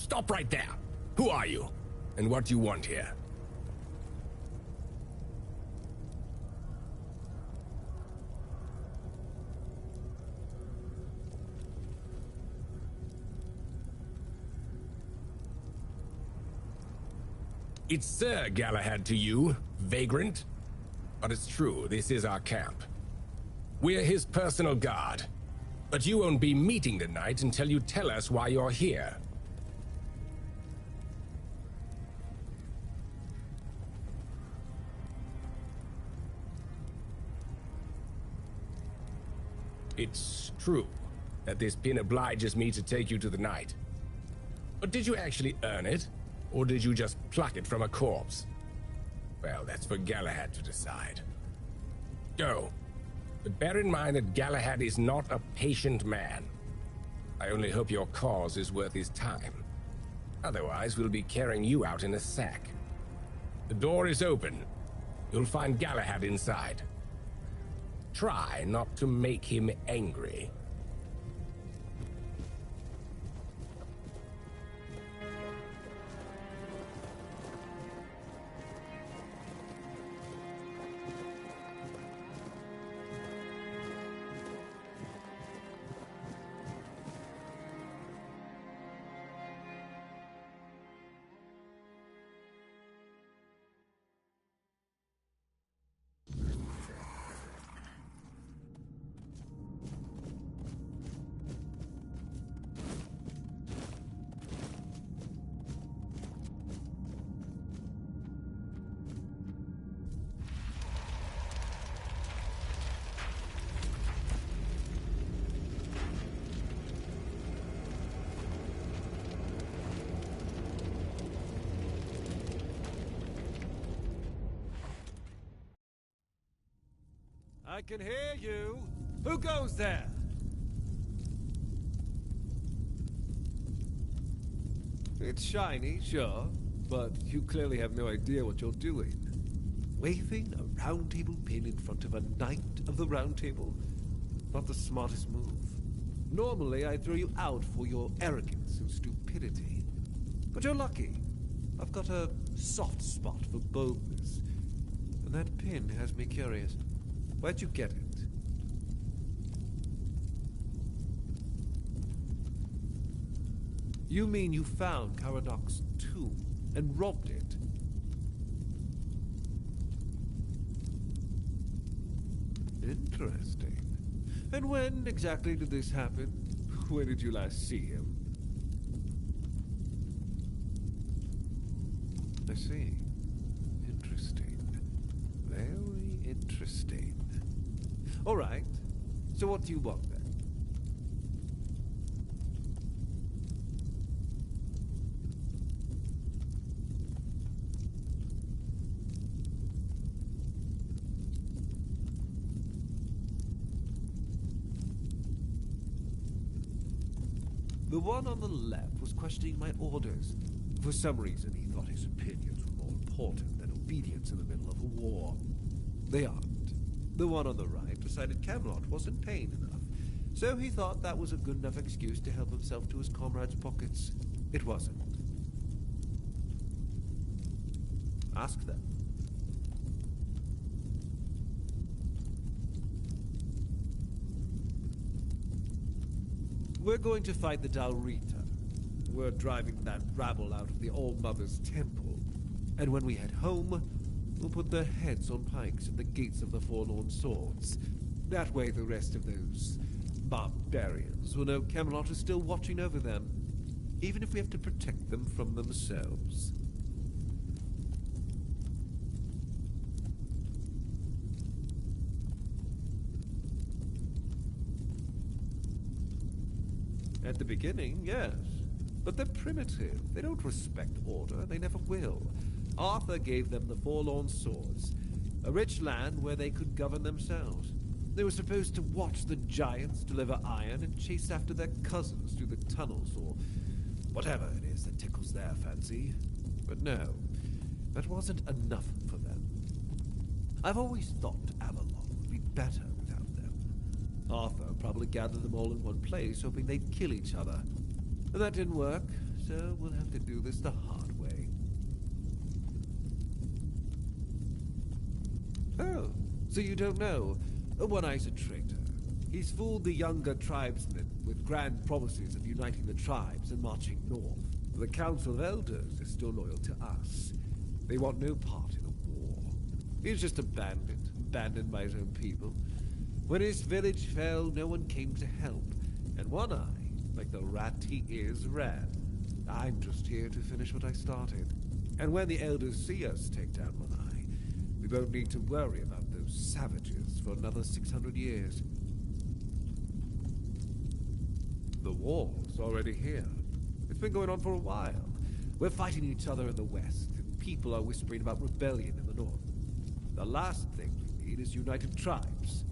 M: Stop right there. Who are you? And what do you want here? It's Sir Galahad to you, vagrant. But it's true, this is our camp. We're his personal guard. But you won't be meeting tonight until you tell us why you're here. It's true that this pin obliges me to take you to the night. But did you actually earn it? Or did you just pluck it from a corpse? Well, that's for Galahad to decide. Go. But bear in mind that Galahad is not a patient man. I only hope your cause is worth his time. Otherwise, we'll be carrying you out in a sack. The door is open. You'll find Galahad inside. Try not to make him angry.
C: I can hear you. Who goes there? It's shiny, sure, but you clearly have no idea what you're doing. Waving a round table pin in front of a knight of the round table? Not the smartest move. Normally, I'd throw you out for your arrogance and stupidity. But you're lucky. I've got a soft spot for boldness. And that pin has me curious. Where'd you get it? You mean you found Caradoc's tomb and robbed it? Interesting. And when exactly did this happen? Where did you last see him? I see. Interesting. Very interesting. All right. So what do you want then? The one on the left was questioning my orders. For some reason, he thought his opinions were more important than obedience in the middle of a war. They aren't. The one on the right decided Camelot wasn't paying enough, so he thought that was a good enough excuse to help himself to his comrades' pockets. It wasn't. Ask them. We're going to fight the Dalrita. We're driving that rabble out of the All-Mother's temple. And when we head home, we'll put their heads on pikes at the gates of the Forlorn Swords. That way the rest of those barbarians will know Camelot is still watching over them, even if we have to protect them from themselves. At the beginning, yes. But they're primitive. They don't respect order. They never will. Arthur gave them the Forlorn Swords, a rich land where they could govern themselves. They were supposed to watch the giants deliver iron and chase after their cousins through the tunnels, or whatever it is that tickles their fancy. But no, that wasn't enough for them. I've always thought Avalon would be better without them. Arthur probably gathered them all in one place, hoping they'd kill each other. But that didn't work, so we'll have to do this the hard way. Oh, so you don't know? One-Eye's a traitor. He's fooled the younger tribesmen with grand promises of uniting the tribes and marching north. The Council of Elders is still loyal to us. They want no part in the war. He's just a bandit, abandoned by his own people. When his village fell, no one came to help. And One-Eye, like the rat he is, ran. I'm just here to finish what I started. And when the Elders see us take down One-Eye, we won't need to worry about those savages for another 600 years. The war's already here. It's been going on for a while. We're fighting each other in the west, and people are whispering about rebellion in the north. The last thing we need is united tribes.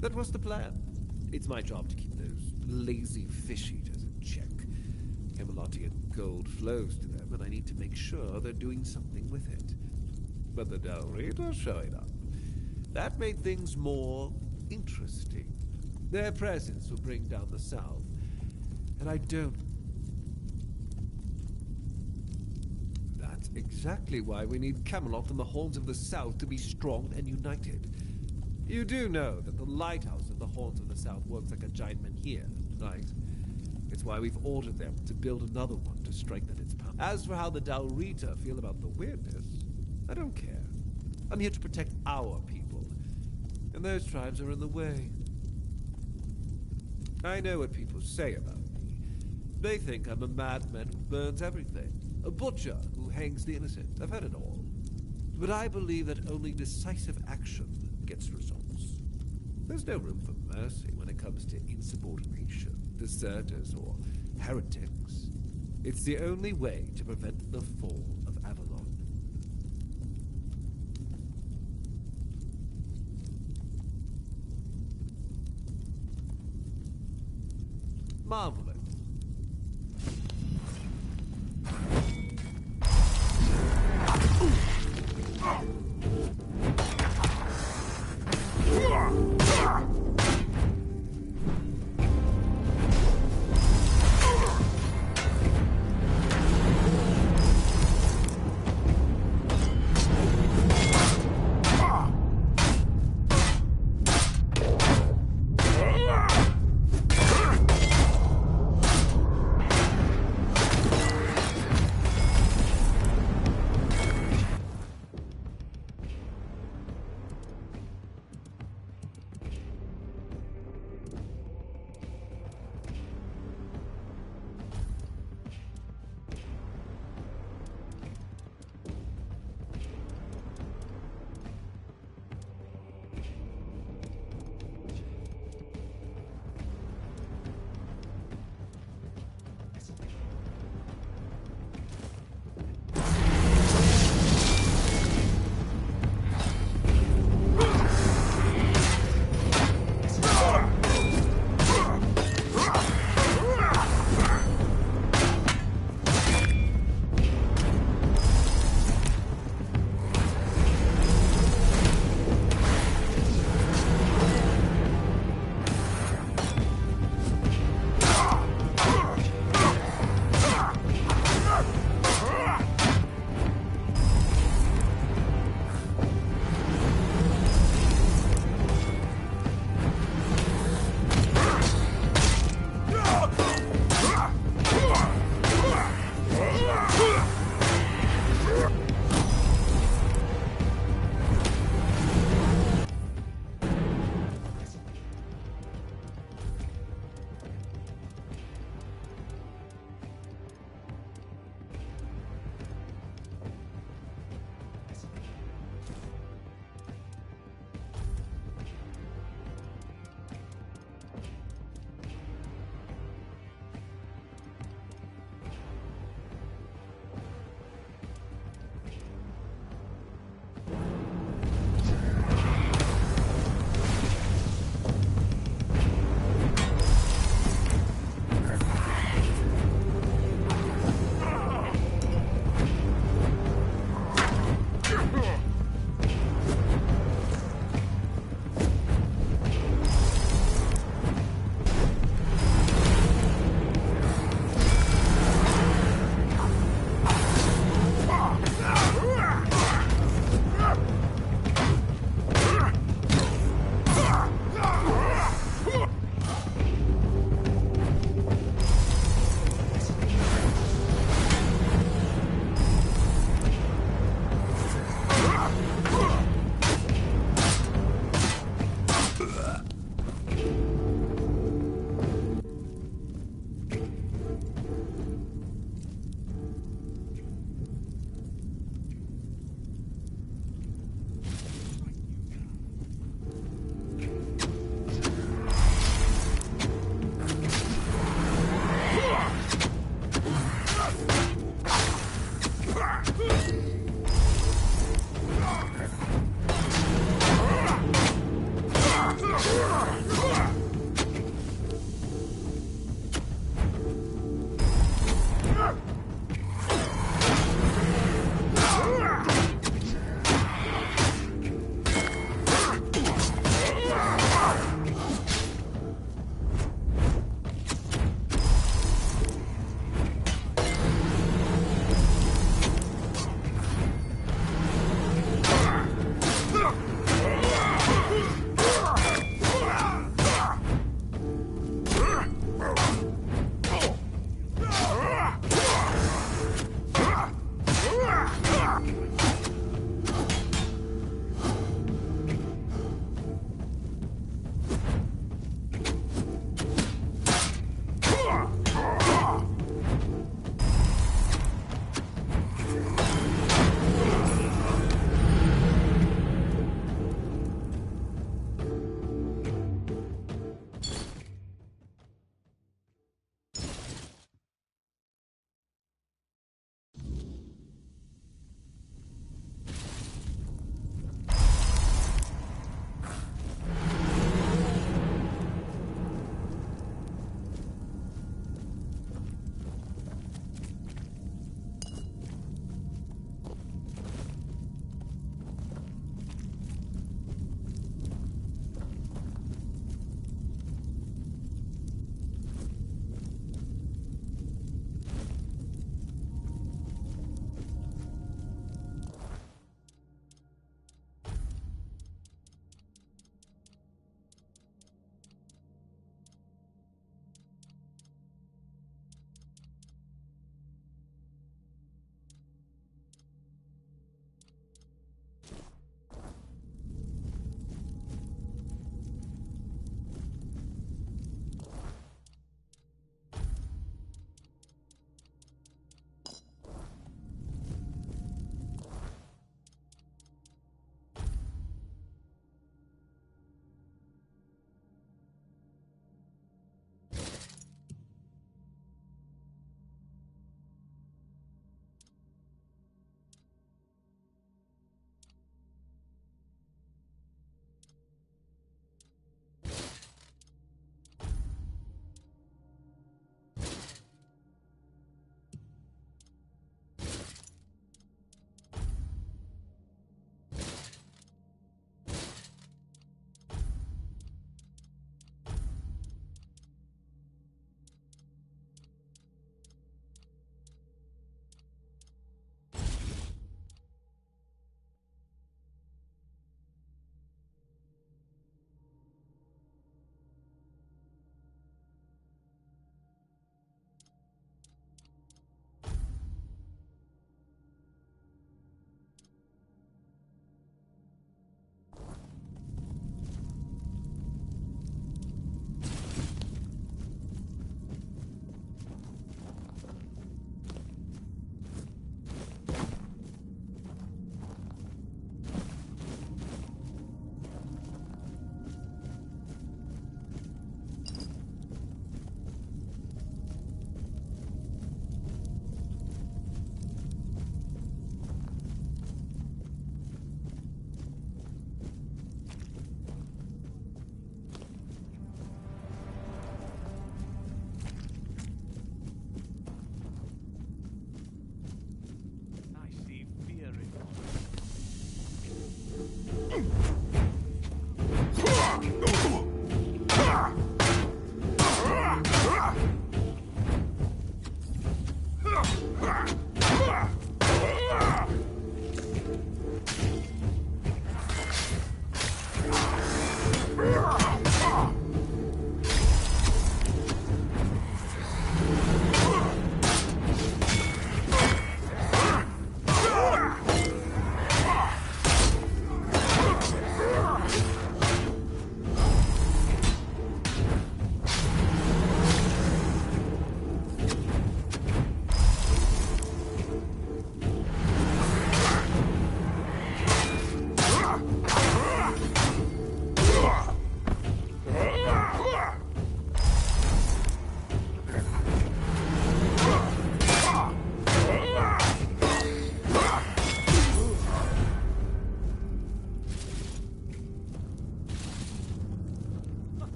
C: That was the plan. It's my job to keep those lazy fish eaters in check. Camelotian gold flows to them, and I need to make sure they're doing something with it. But the Del Rita showing up. That made things more interesting. Their presence will bring down the south. And I don't... That's exactly why we need Camelot and the Horns of the South to be strong and united. You do know that the lighthouse of the Horns of the South works like a giant menhir, right? It's why we've ordered them to build another one to strengthen its power. As for how the Del Rita feel about the weirdness, I don't care. I'm here to protect our people, and those tribes are in the way. I know what people say about me. They think I'm a madman who burns everything, a butcher who hangs the innocent. I've heard it all. But I believe that only decisive action gets results. There's no room for mercy when it comes to insubordination, deserters, or heretics. It's the only way to prevent the fall of Avalon. Marvelous.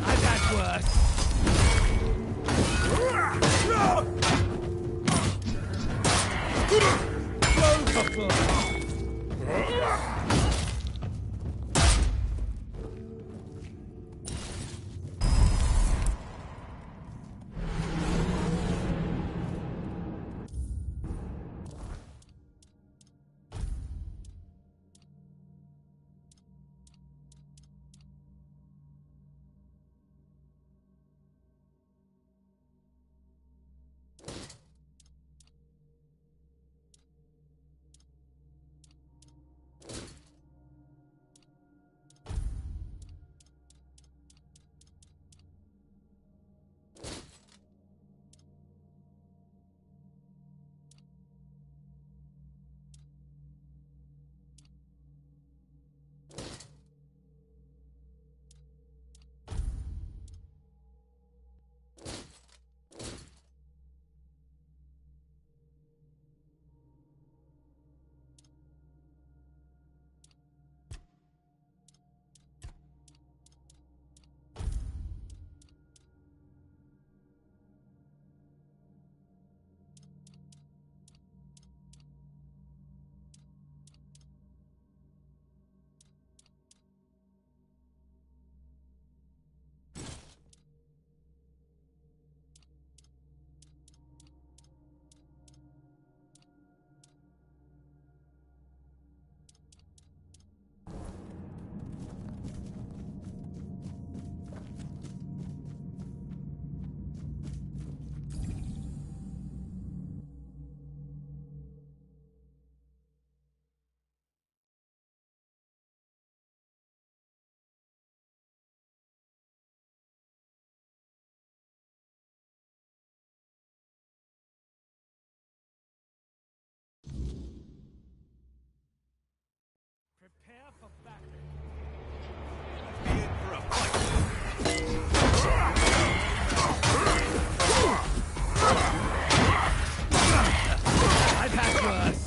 D: How'd that work?
N: Prepare for battle. I've had worse.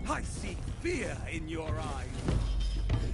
N: I see fear in your eyes.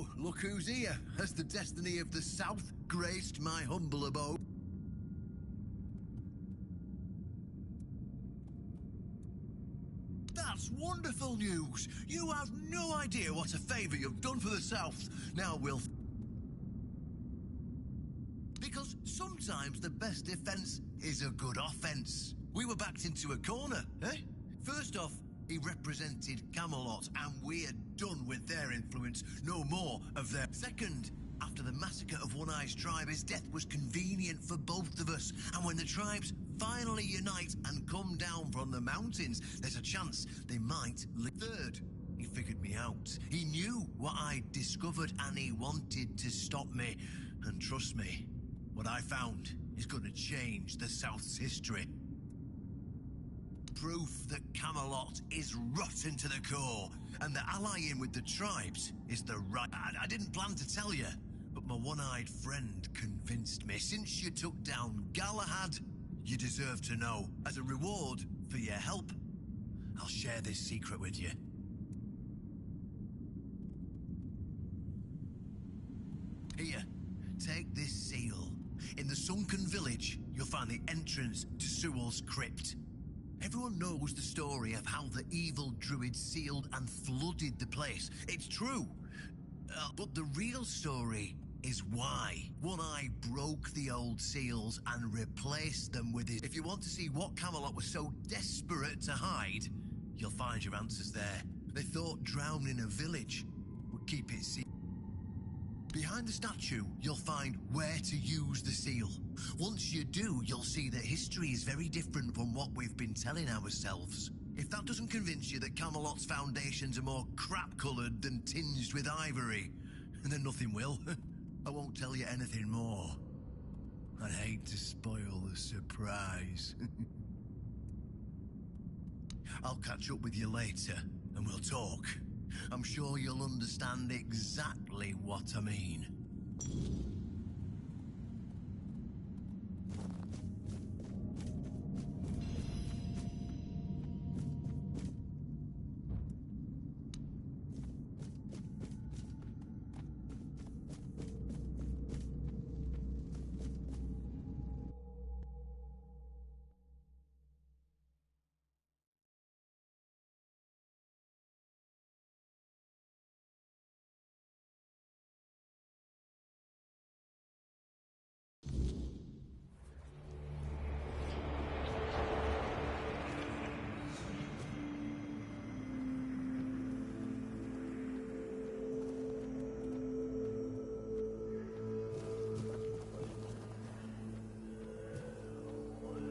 K: So, look who's here. Has the destiny of the South graced my humble abode? That's wonderful news! You have no idea what a favour you've done for the South. Now we'll... Because sometimes the best defence is a good offence. We were backed into a corner, eh? First off, he represented Camelot, and we're done with their influence. No more of their... Second, after the massacre of One Eye's tribe, his death was convenient for both of us. And when the tribes finally unite and come down from the mountains, there's a chance they might... Third, he figured me out. He knew what I'd discovered, and he wanted to stop me. And trust me, what I found is going to change the South's history. Proof that Camelot is rotten to the core, and that allying with the tribes is the right... I didn't plan to tell you, but my one-eyed friend convinced me. Since you took down Galahad, you deserve to know. As a reward for your help, I'll share this secret with you. Here, take this seal. In the sunken village, you'll find the entrance to Sewell's crypt. Everyone knows the story of how the evil druid sealed and flooded the place. It's true. But the real story is why One Eye broke the old seals and replaced them with his... If you want to see what Camelot was so desperate to hide, you'll find your answers there. They thought drowning a village would keep it sealed. Behind the statue, you'll find where to use the seal. Once you do, you'll see that history is very different from what we've been telling ourselves. If that doesn't convince you that Camelot's foundations are more crap-coloured than tinged with ivory, then nothing will. I won't tell you anything more. I'd hate to spoil the surprise. I'll catch up with you later, and we'll talk. I'm sure you'll understand exactly what I mean.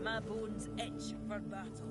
E: My bones itch for battle.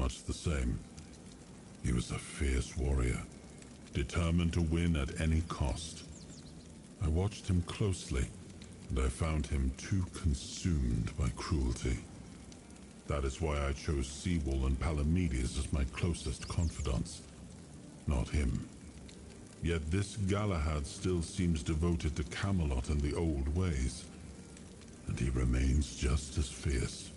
I: much the same. He was a fierce warrior, determined to win at any cost. I watched him closely, and I found him too consumed by cruelty. That is why I chose Seawall and Palamedes as my closest confidants, not him. Yet this Galahad still seems devoted to Camelot and the old ways, and he remains just as fierce.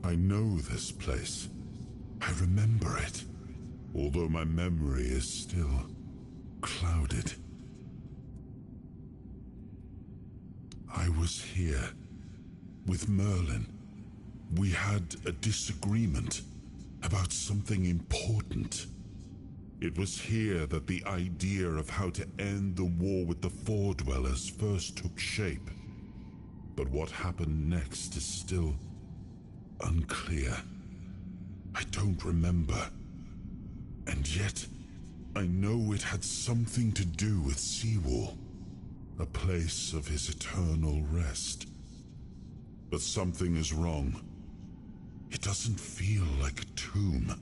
I: I know this place. I remember it, although my memory is still clouded. I was here with Merlin. We had a disagreement about something important. It was here that the idea of how to end the war with the Four-Dwellers first took shape. But what happened next is still unclear. I don't remember. And yet, I know it had something to do with Seawall, a place of his eternal rest. But something is wrong. It doesn't feel like a tomb.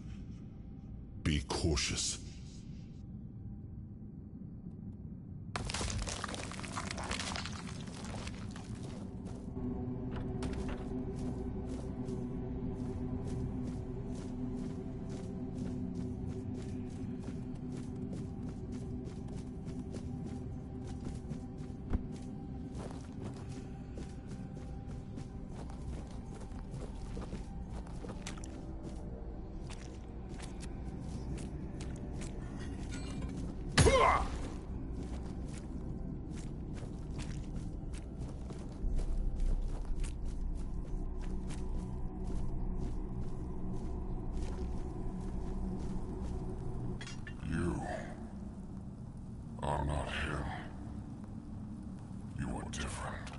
I: Be cautious.
F: You are not him. You are different.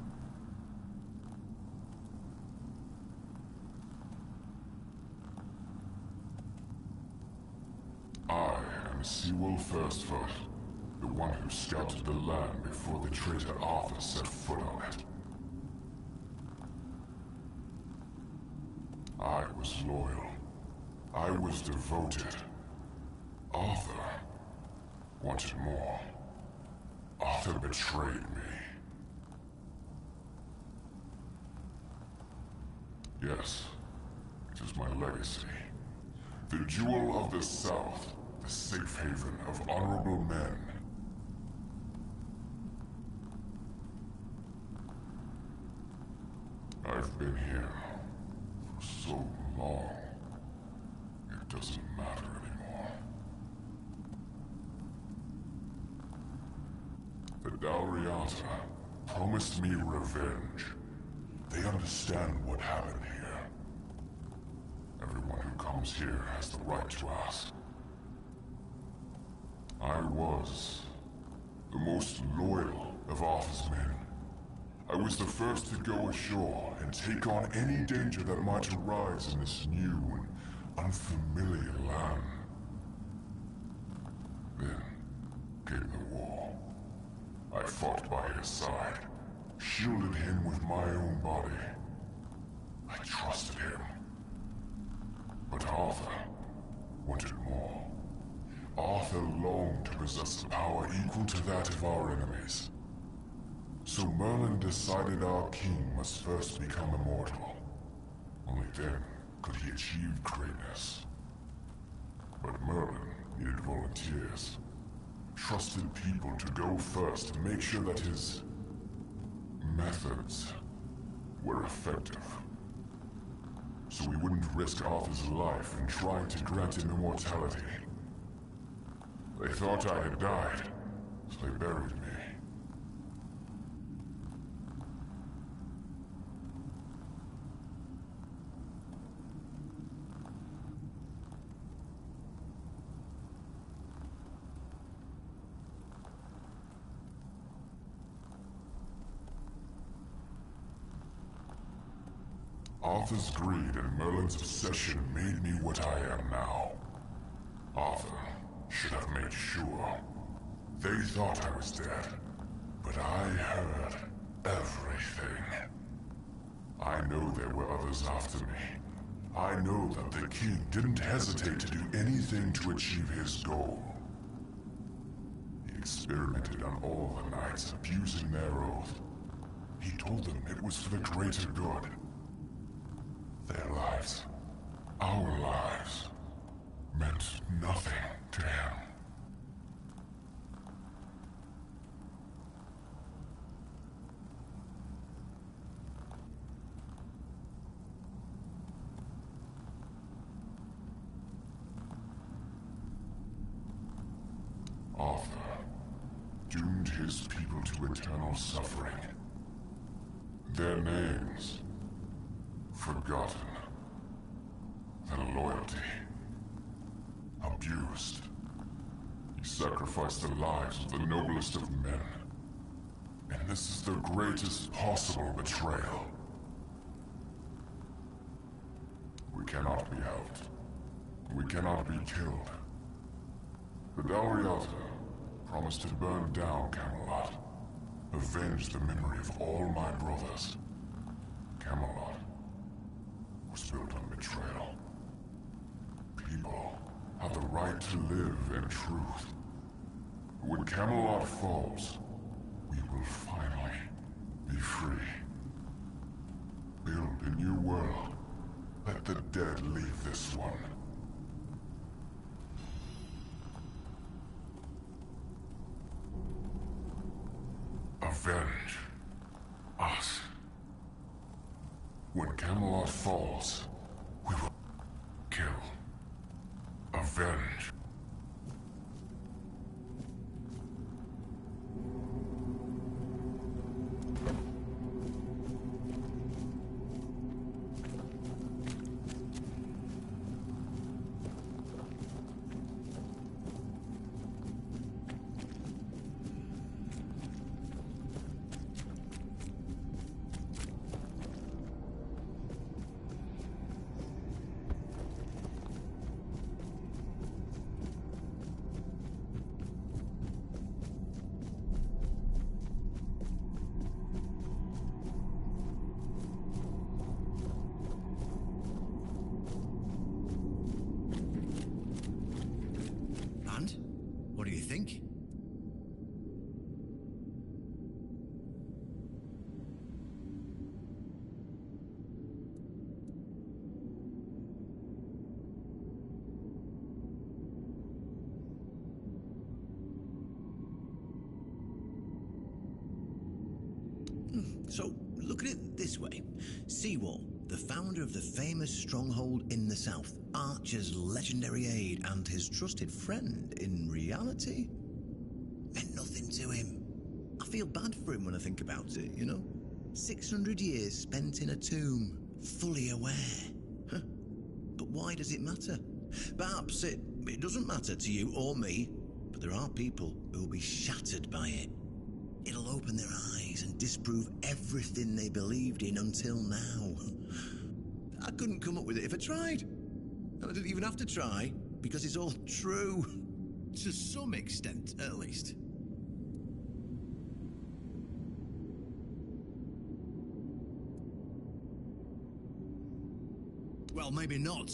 F: I am Seawall Firstfoot, the one who scouted the land before the traitor Arthur set foot on it. I was loyal. I was devoted. Arthur wanted more. Arthur betrayed me. Yes, it is my legacy. The jewel of the South, the safe haven of honorable men. I've been here for so long, it doesn't matter anymore. The Dalriata promised me revenge. They understand what happened here. Everyone who comes here has the right to ask. I was the most loyal of Arthur's men. I was the first to go ashore and take on any danger that might arise in this new and unfamiliar land. Then came the war. I fought by his side, shielded him with my own body. I trusted him. But Arthur wanted more. Arthur longed to possess a power equal to that of our enemies. So Merlin decided our king must first become immortal. Only then could he achieve greatness. But Merlin needed volunteers. Trusted people to go first to make sure that his methods were effective. So we wouldn't risk Arthur's life in trying to grant him immortality. They thought I had died, so they buried me. Arthur's greed and Merlin's obsession made me what I am now. Arthur should have made sure. They thought I was dead, but I heard everything. I know there were others after me. I know that the king didn't hesitate to do anything to achieve his goal. He experimented on all the knights, abusing their oath. He told them it was for the greater good. Their lives, our lives, meant nothing to him. Arthur doomed his people to eternal suffering. Their names forgotten. Their loyalty abused. sacrificed the lives of the noblest of men. And this is the greatest possible betrayal. We cannot be helped. We cannot be killed. The Dalriata promised to burn down Camelot, avenge the memory of all my brothers. Camelot was built on betrayal. People have the right to live in truth. When Camelot falls, we will finally be free. Build a new world. Let the dead leave this one. Avenge us. When Camelot falls, we will kill. Avenge.
K: What do you think? So, look at it this way. Seawall, the founder of the famous stronghold in the south, Archer's legendary aide and his trusted friend, in reality, meant nothing to him. I feel bad for him when I think about it, you know? 600 years spent in a tomb, fully aware. Huh. But why does it matter? Perhaps it doesn't matter to you or me, but there are people who will be shattered by it. It'll open their eyes and disprove everything they believed in until now. I couldn't come up with it if I tried. And I didn't even have to try, because it's all true. To some extent, at least. Well, maybe not.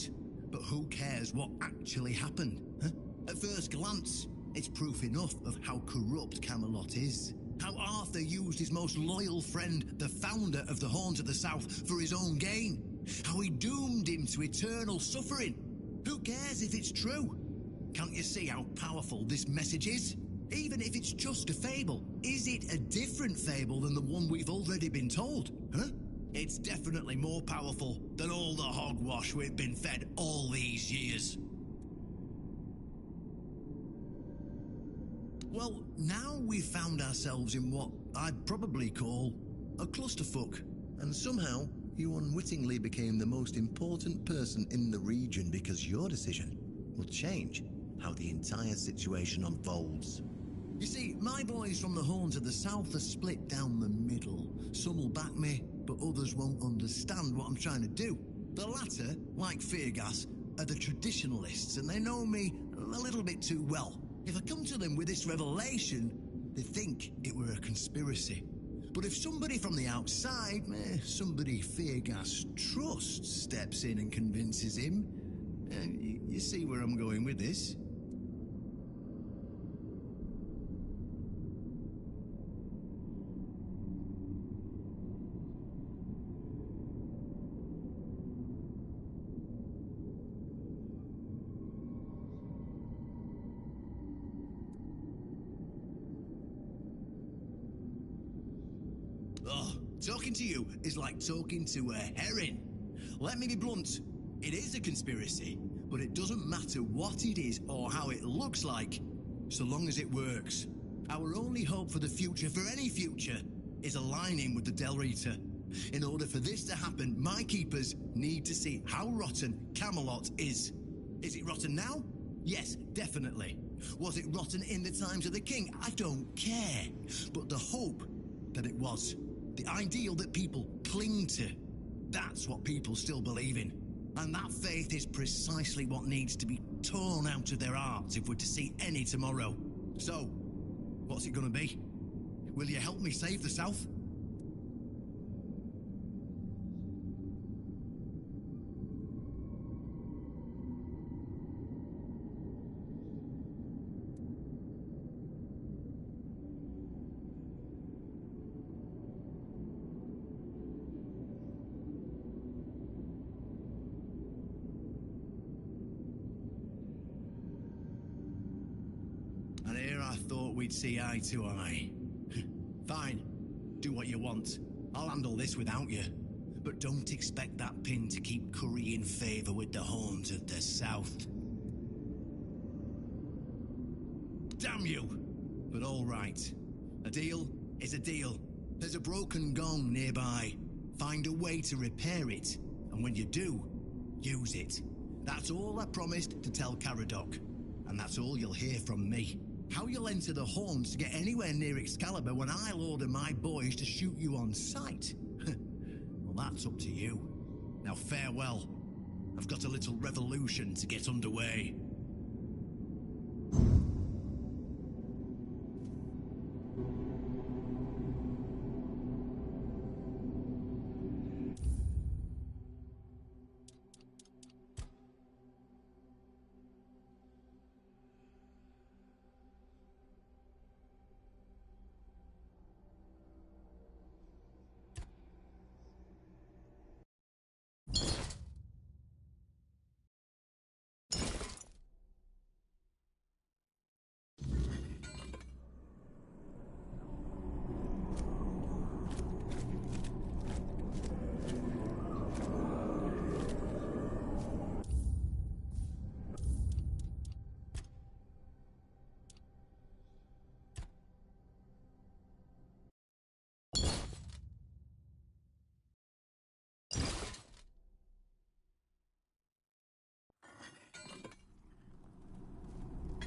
K: But who cares what actually happened? Huh? At first glance, it's proof enough of how corrupt Camelot is. How Arthur used his most loyal friend, the founder of the Horns of the South, for his own gain. How he doomed him to eternal suffering. Who cares if it's true? Can't you see how powerful this message is? Even if it's just a fable, is it a different fable than the one we've already been told? Huh? It's definitely more powerful than all the hogwash we've been fed all these years. Well, now we've found ourselves in what I'd probably call a clusterfuck. And somehow, you unwittingly became the most important person in the region because your decision will change how the entire situation unfolds. You see, my boys from the Horns of the South are split down the middle. Some will back me, but others won't understand what I'm trying to do. The latter, like Feargas, are the traditionalists, and they know me a little bit too well. If I come to them with this revelation, they think it were a conspiracy. But if somebody from the outside, somebody Feargas trusts, steps in and convinces him, you see where I'm going with this? Talking to you is like talking to a herring. Let me be blunt. It is a conspiracy, but it doesn't matter what it is or how it looks like, so long as it works. Our only hope for the future, for any future, is aligning with the Del Rita. In order for this to happen, my keepers need to see how rotten Camelot is. Is it rotten now? Yes, definitely. Was it rotten in the times of the king? I don't care. But the hope that it was, the ideal that people cling to, that's what people still believe in. And that faith is precisely what needs to be torn out of their hearts if we're to see any tomorrow. So, what's it gonna be? Will you help me save the South? And here I thought we'd see eye to eye. Fine, do what you want. I'll handle this without you. But don't expect that pin to keep currying favor with the horns of the South. Damn you! But all right. A deal is a deal. There's a broken gong nearby. Find a way to repair it. And when you do, use it. That's all I promised to tell Caradoc. And that's all you'll hear from me. How you'll enter the horns to get anywhere near Excalibur when I'll order my boys to shoot you on sight? Well, that's up to you. Now farewell. I've got a little revolution to get underway.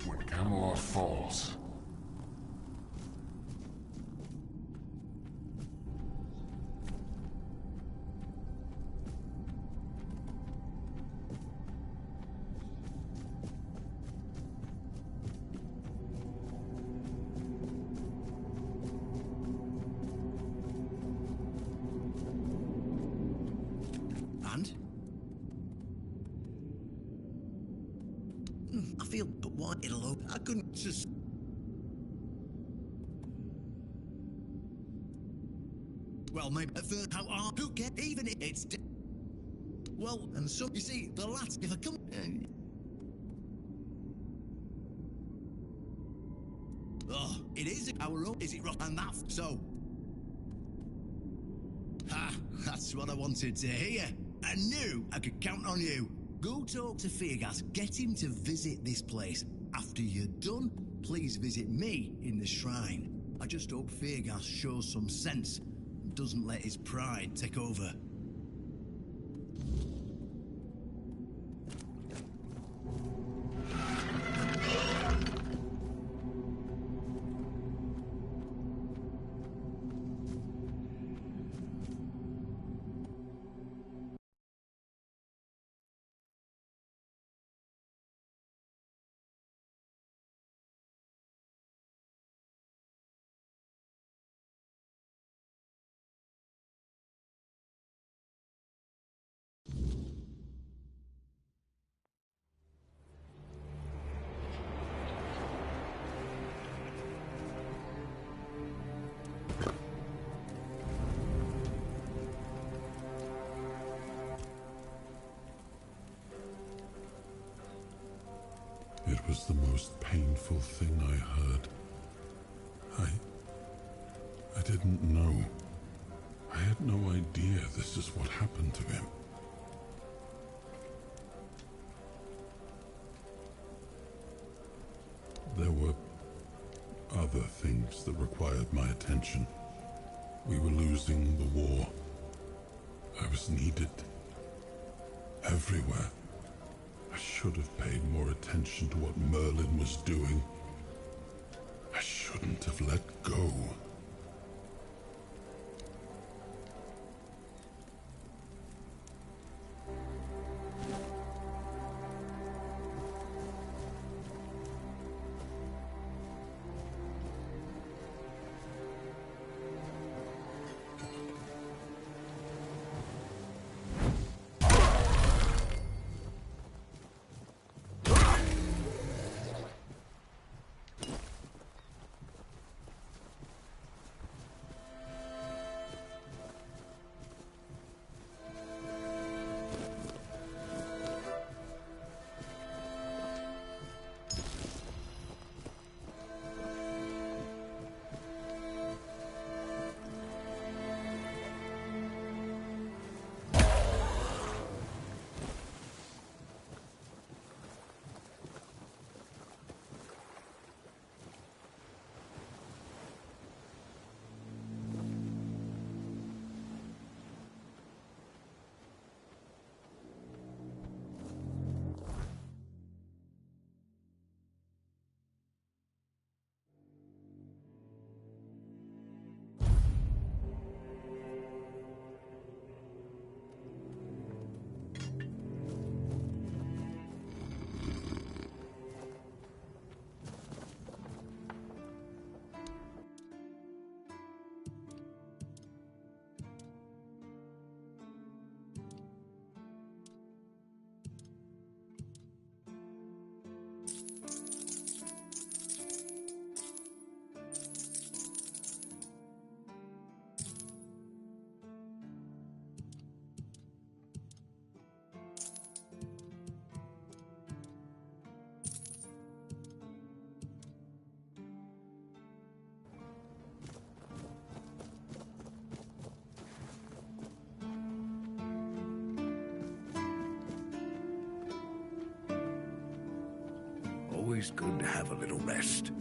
F: When Camelot falls,
K: And? I feel, but why it'll open? I couldn't just. Well, maybe at first, how are who get even if it's. Well, and so you see, the last if I come. Oh, it is our own. Is it wrong? And that so. Ha! That's what I wanted to hear. I knew I could count on you. Go talk to Feargas. Get him to visit this place. After you're done, please visit me in the shrine. I just hope Feargas shows some sense and doesn't let his pride take over.
I: It was the most painful thing I heard. I didn't know. I had no idea this is what happened to him. There were other things that required my attention. We were losing the war. I was needed everywhere. I should have paid more attention to what Merlin was doing. I shouldn't have let go.
H: Always good to have a little rest.